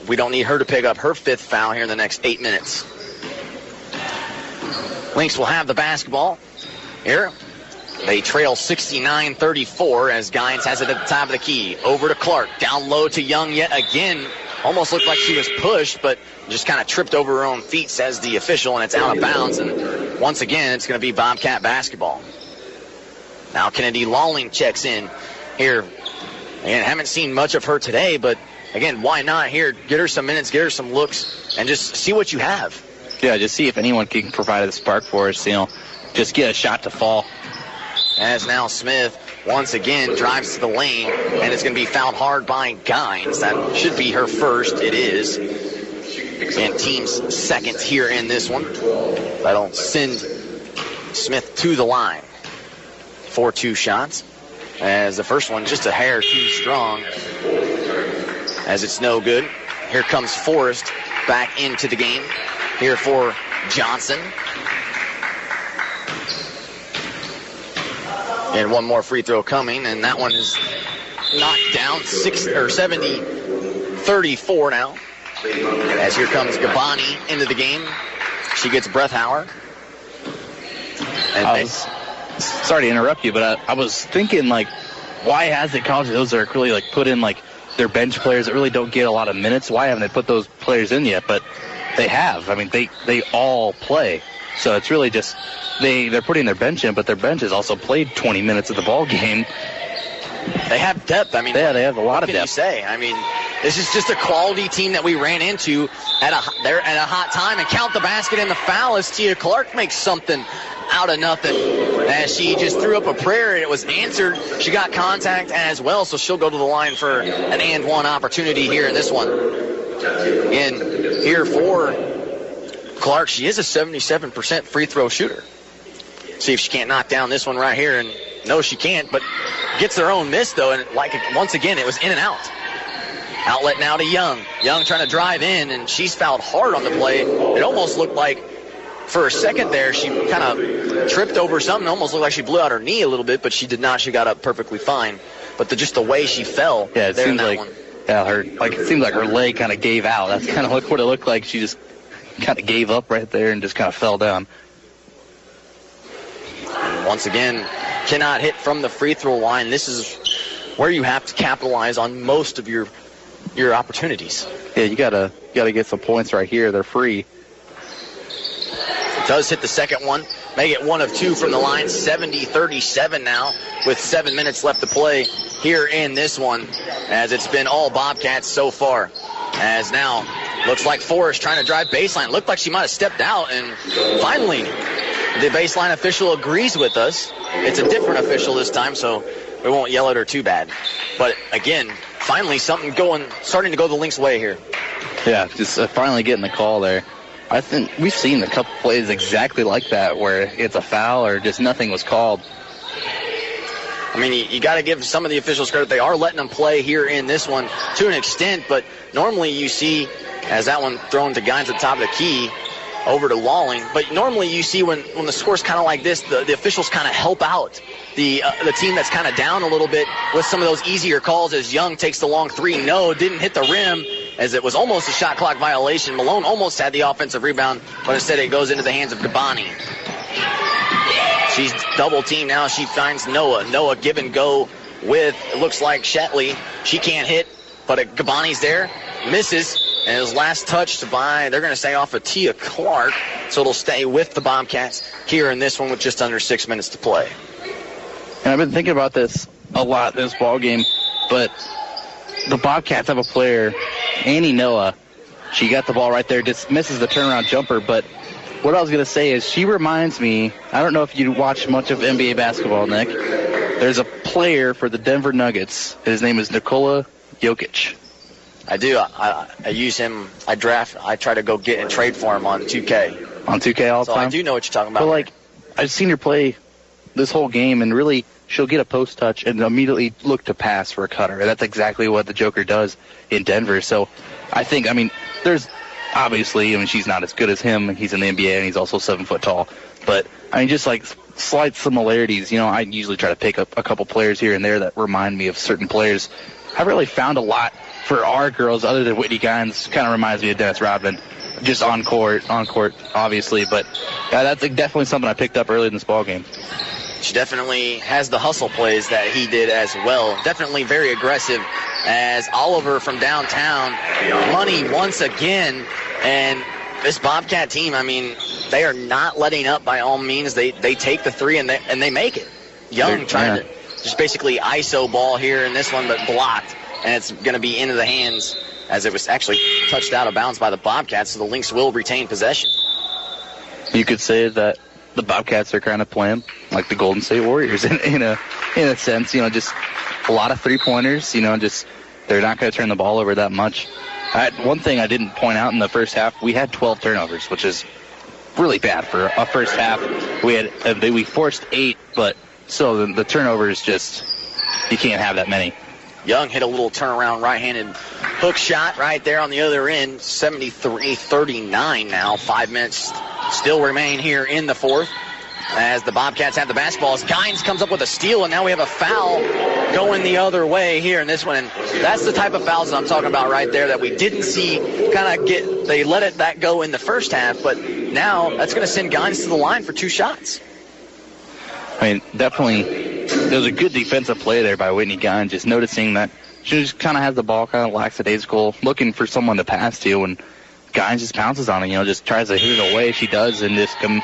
We don't need her to pick up her 5th foul here in the next 8 minutes. Lynx will have the basketball here. They trail 69-34 as Gines has it at the top of the key. Over to Clark, down low to Young yet again. Almost looked like she was pushed, but just kind of tripped over her own feet, says the official, and it's out of bounds. And once again, it's going to be Bobcat basketball. Now Kennedy Lawling checks in here. Again, haven't seen much of her today, but again, why not here? Get her some minutes, get her some looks, and just see what you have. Yeah, just see if anyone can provide a spark for us, you know, just get a shot to fall. As now Smith once again drives to the lane, and it's going to be fouled hard by Gines. That should be her first. It is. And team's second here in this one. That'll send Smith to the line for 2 shots. As the first one just a hair too strong, as it's no good. Here comes Forrest back into the game. Here for Johnson. And one more free throw coming, and that one is knocked down. 70-34 now. As here comes Gabani into the game. She gets Brethauer. And sorry to interrupt you, but I was thinking, like, why hasn't College of Ozark really, like, put in, like, their bench players that really don't get a lot of minutes? Why haven't they put those players in yet? But they have. I mean, they all play. So it's really just they're putting their bench in, but their bench has also played 20 minutes of the ball game. They have depth. I mean, yeah, they have a lot of depth. What can you say? I mean, This is just a quality team that we ran into at a hot time. And count the basket and the foul as Tia Clark makes something out of nothing. As she just threw up a prayer and it was answered. She got contact as well, so she'll go to the line for an and one opportunity here in this one. And here for Clark, she is a 77% free throw shooter. See if she can't knock down this one right here. And no, she can't, but gets her own miss, though. And once again, it was in and out. Outlet now to Young. Young trying to drive in, and she's fouled hard on the play. It almost looked like for a second there she kind of tripped over something. It almost looked like she blew out her knee a little bit, but she did not. She got up perfectly fine. But just the way she fell it there in seems that like, one. Yeah, it seems like her leg kind of gave out. That's kind of what it looked like. She just kind of gave up right there and just kind of fell down. Once again, cannot hit from the free throw line. This is where you have to capitalize on most of your opportunities. Yeah, you gotta get some points right here. They're free. Does hit the second one. Make it 1 of 2 from the line. 70-37 now with 7 minutes left to play here in this one, as it's been all Bobcats so far. As now looks like Forrest trying to drive baseline. Looked like she might have stepped out, and finally the baseline official agrees with us. It's a different official this time, so we won't yell at her too bad. But again, finally something starting to go the Lynx' way here. Yeah, just finally getting the call there. I think we've seen a couple plays exactly like that where it's a foul or just nothing was called. I mean, you got to give some of the officials credit. They are letting them play here in this one to an extent, but normally you see, as that one thrown to Gines at the top of the key, over to Walling. But normally you see when the score's kind of like this, the officials kind of help out the team that's kind of down a little bit with some of those easier calls, as Young takes the long three. No, didn't hit the rim, as it was almost a shot clock violation. Malone almost had the offensive rebound, but instead it goes into the hands of Gabani. She's double teamed now. She finds Noah. Noah give and go with, it looks like Shetley. She can't hit, but Gabani's there. Misses. And his last touched by, they're going to say off of Tia Clark. So it'll stay with the Bobcats here in this one with just under 6 minutes to play. And I've been thinking about this a lot this ball game, but the Bobcats have a player, Annie Noah. She got the ball right there, just misses the turnaround jumper. But what I was going to say is she reminds me, I don't know if you watch much of NBA basketball, Nick. There's a player for the Denver Nuggets. His name is Nikola Jokic. I do. I use him. I try to go get and trade for him on 2K. On 2K all the time? So I do know what you're talking about. But, I've seen her play this whole game, and really she'll get a post touch and immediately look to pass for a cutter. And that's exactly what the Joker does in Denver. So I think, there's obviously, she's not as good as him. He's in the NBA, and he's also 7 foot tall. But, just slight similarities. I usually try to pick up a couple players here and there that remind me of certain players. I haven't really found a lot for our girls other than Whitney Gines. Kind of reminds me of Dennis Rodman. Just on court, obviously. But that's definitely something I picked up early in this ball game. She definitely has the hustle plays that he did as well. Definitely very aggressive, as Oliver from downtown, money once again. And this Bobcat team, they are not letting up by all means. They take the three and they make it. Young trying to just basically ISO ball here in this one, but blocked. And it's going to be into the hands, as it was actually touched out of bounds by the Bobcats, so the Lynx will retain possession. You could say that the Bobcats are kind of playing like the Golden State Warriors in a sense, just a lot of three-pointers, just they're not going to turn the ball over that much. One thing I didn't point out in the first half, we had 12 turnovers, which is really bad for a first half. We forced 8, but still the turnovers just, you can't have that many. Young hit a little turnaround right-handed hook shot right there on the other end. 73-39 now. 5 minutes still remain here in the fourth, as the Bobcats have the basketball. As Gines comes up with a steal, and now we have a foul going the other way here in this one. And that's the type of fouls that I'm talking about right there that we didn't see they let that go in the first half, but now that's going to send Gines to the line for 2 shots. Definitely, there was a good defensive play there by Whitney Gines, just noticing that she just kind of has the ball kind of lackadaisical, looking for someone to pass to, and Gines just pounces on it, just tries to hit it away. She does, and just and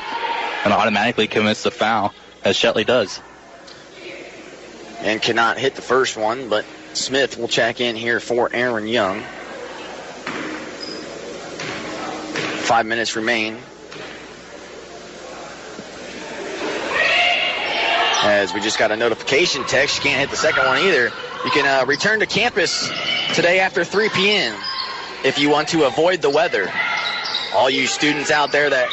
automatically commits the foul, as Shetley does. And cannot hit the first one, but Smith will check in here for Aaron Young. 5 minutes remain. As we just got a notification text, you can't hit the second one either. You can return to campus today after 3 p.m. if you want to avoid the weather. All you students out there that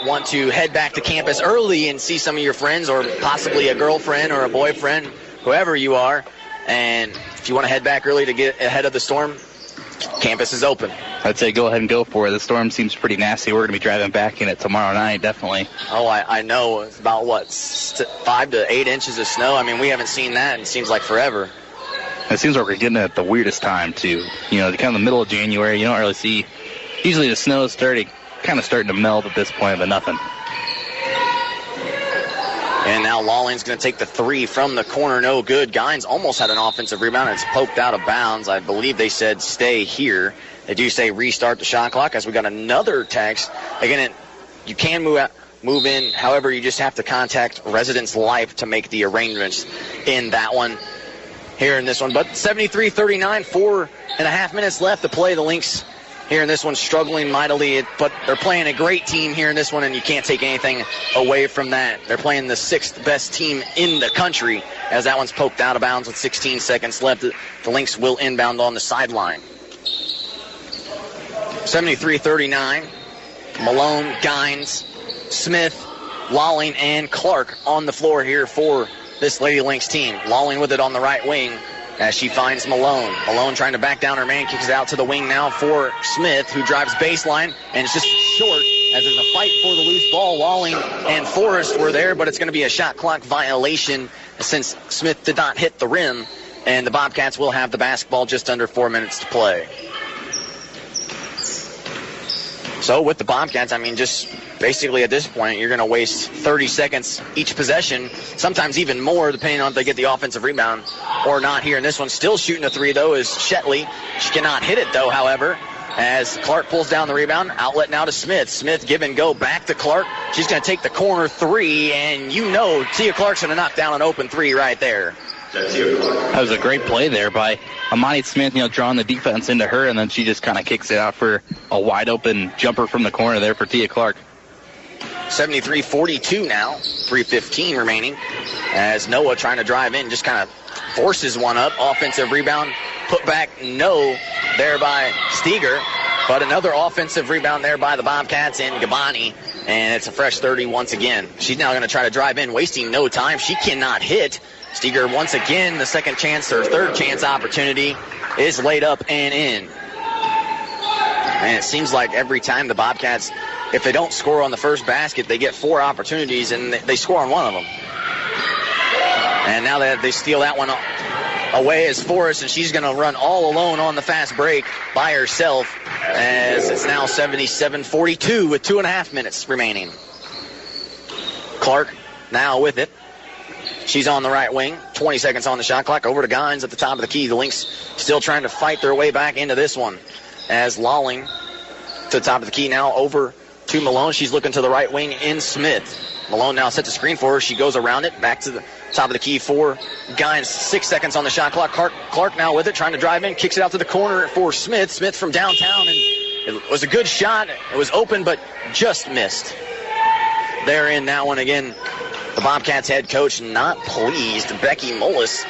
want to head back to campus early and see some of your friends or possibly a girlfriend or a boyfriend, whoever you are, and if you want to head back early to get ahead of the storm, campus is open. I'd say go ahead and go for it. The storm seems pretty nasty. We're going to be driving back in it tomorrow night, definitely. Oh, I know. It's about, 5 to 8 inches of snow? I mean, we haven't seen that, and it seems like forever. It seems like we're getting it at the weirdest time, too. You know, kind of the middle of January, you don't really see. Usually the snow is kind of starting to melt at this point, but nothing. And now Lawling's going to take the 3 from the corner. No good. Gines almost had an offensive rebound. It's poked out of bounds. I believe they said stay here. They do say restart the shot clock, as we got another text. Again, you can move in. However, you just have to contact Residence Life to make the arrangements in that one. Here in this one. But 73-39, 4.5 minutes left to play. The Lynx here in this one struggling mightily, but they're playing a great team here in this one, and you can't take anything away from that. They're playing the 6th best team in the country, as that one's poked out of bounds with 16 seconds left. The Lynx will inbound on the sideline. 73-39. Malone, Gines, Smith, Lawling, and Clark on the floor here for this Lady Lynx team. Lawling with it on the right wing as she finds Malone. Malone trying to back down her man, kicks it out to the wing now for Smith, who drives baseline, and it's just short as there's a fight for the loose ball. Lawling and Forrest were there, but it's going to be a shot clock violation since Smith did not hit the rim, and the Bobcats will have the basketball just under 4 minutes to play. So with the Bobcats, I mean, just basically at this point, you're going to waste 30 seconds each possession, sometimes even more, depending on if they get the offensive rebound or not here. And this one still shooting a 3, though, is Shetley. She cannot hit it, though, however, as Clark pulls down the rebound. Outlet now to Smith. Smith give and go back to Clark. She's going to take the corner 3, and you know Tia Clark's going to knock down an open 3 right there. That was a great play there by Amani Smith, drawing the defense into her, and then she just kind of kicks it out for a wide-open jumper from the corner there for Tia Clark. 73-42 now, 3:15 remaining, as Noah trying to drive in just kind of forces one up. Offensive rebound, put back, no, there by Steger, but another offensive rebound there by the Bobcats and Gabani, and it's a fresh 30 once again. She's now going to try to drive in, wasting no time. She cannot hit. Steger once again, the second chance or third chance opportunity is laid up and in. And it seems like every time the Bobcats, if they don't score on the first basket, they get 4 opportunities and they score on one of them. And now that they steal that one away as Forrest, and she's going to run all alone on the fast break by herself, as it's now 77-42 with 2.5 minutes remaining. Clark now with it. She's on the right wing. 20 seconds on the shot clock. Over to Gines at the top of the key. The Lynx still trying to fight their way back into this one. As Lawling to the top of the key now over to Malone. She's looking to the right wing in Smith. Malone now sets a screen for her. She goes around it. Back to the top of the key for Gines. 6 seconds on the shot clock. Clark now with it. Trying to drive in. Kicks it out to the corner for Smith. Smith from downtown. And it was a good shot. It was open, but just missed. They're in that one again. The Bobcats head coach not pleased. Becky Mullis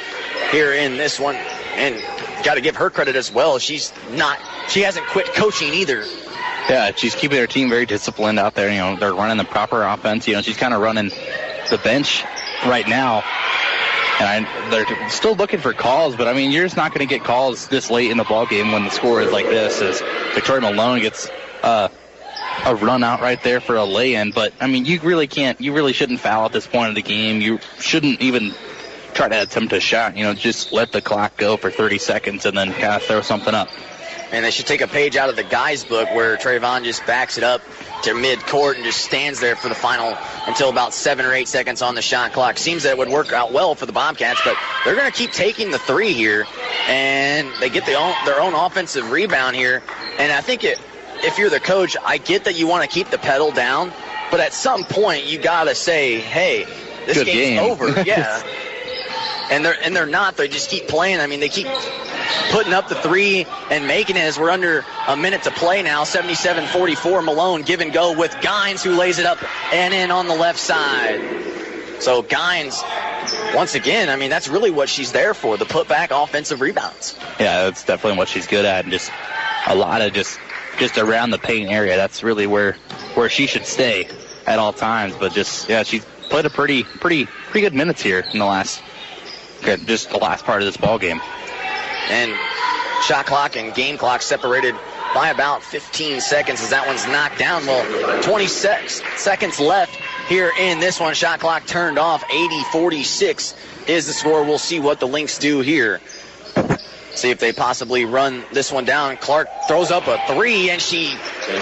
here in this one. And got to give her credit as well. She hasn't quit coaching either. Yeah, she's keeping her team very disciplined out there. They're running the proper offense. She's kind of running the bench right now. And they're still looking for calls, but, you're just not going to get calls this late in the ball game when the score is like this, as Victoria Malone gets a run out right there for a lay-in. But, you really shouldn't foul at this point of the game. You shouldn't even try to attempt a shot. Just let the clock go for 30 seconds and then kind of throw something up. And they should take a page out of the guys' book where Trayvon just backs it up to mid-court and just stands there for the final until about 7 or 8 seconds on the shot clock. Seems that it would work out well for the Bobcats, but they're going to keep taking the 3 here, and they get their own offensive rebound here. And I think if you're the coach, I get that you want to keep the pedal down, but at some point you got to say, hey, this game's over. Yeah. and they're not. They just keep playing. I mean, they keep putting up the three and making it as we're under a minute to play now. 77-44, Malone give and go with Gines, who lays it up and in on the left side. So Gines, once again, I mean, that's really what she's there for, the putback offensive rebounds. Yeah, that's definitely what she's good at, and just a lot of just around the paint area. That's really where she should stay at all times. But just, yeah, she's played a pretty good minutes here in the last part of this ball game. And shot clock and game clock separated by about 15 seconds as that one's knocked down. Well, 26 seconds left here in this one. Shot clock turned off. 80-46 is the score. We'll see what the Lynx do here. See if they possibly run this one down. Clark throws up a three, and she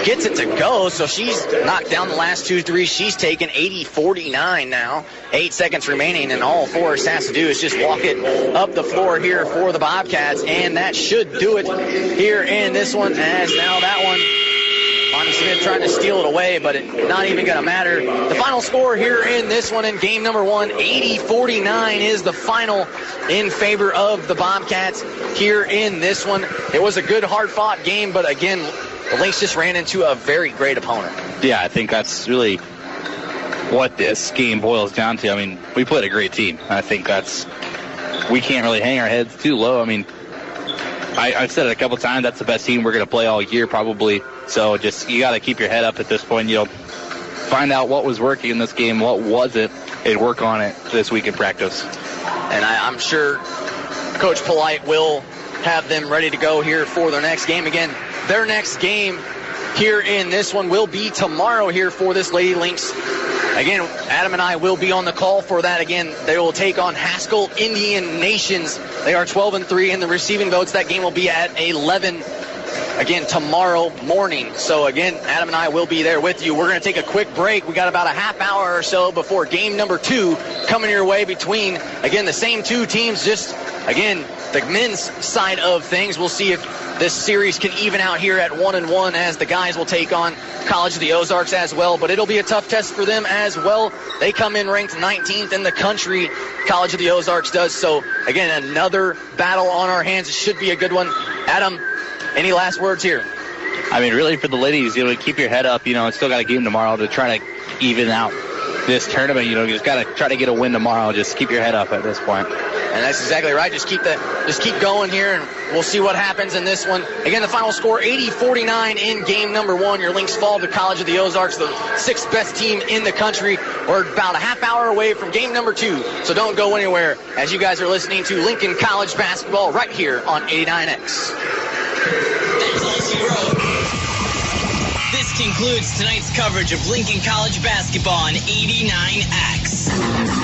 gets it to go. So she's knocked down the last 2 threes. She's taken 80-49 now. 8 seconds remaining, and all Forrest has to do is just walk it up the floor here for the Bobcats, and that should do it here in this one. As now that one, Bonnie Smith trying to steal it away, but it's not even going to matter. The final score here in this one in game number 1, 80-49 is the final in favor of the Bobcats here in this one. It was a good, hard-fought game, but again, the Lynx just ran into a very great opponent. Yeah, I think that's really what this game boils down to. I mean, we played a great team. I think we can't really hang our heads too low. I mean, I've said it a couple times, that's the best team we're going to play all year probably. So just, you got to keep your head up at this point. You know, find out what was working in this game, what wasn't, and work on it this week in practice. And I'm sure Coach Polite will have them ready to go here for their next game. Again, their next game here in this one will be tomorrow here for this Lady Lynx. Again, Adam and I will be on the call for that. Again, they will take on Haskell Indian Nations. They are 12-3 in the receiving votes. That game will be at 11 again tomorrow morning. So again, Adam and I will be there with you. We're going to take a quick break. We got about a half hour or so before game number 2 coming your way between, again, the same two teams. Just, again, the men's side of things. We'll see if this series can even out here at 1-1 as the guys will take on College of the Ozarks as well. But it'll be a tough test for them as well. They come in ranked 19th in the country. College of the Ozarks does. So, again, another battle on our hands. It should be a good one. Adam, any last words here? I mean, really for the ladies, you know, keep your head up. You know, still got a game tomorrow to try to even out this tournament. You know, you just got to try to get a win tomorrow. Just keep your head up at this point. And that's exactly right. Just keep going here, and we'll see what happens in this one. Again, the final score, 80-49 in game number 1. Your Lynx fall to College of the Ozarks, the 6th best team in the country. We're about a half hour away from game number 2, so don't go anywhere as you guys are listening to Lincoln College basketball right here on 89X. This concludes tonight's coverage of Lincoln College basketball on 89X.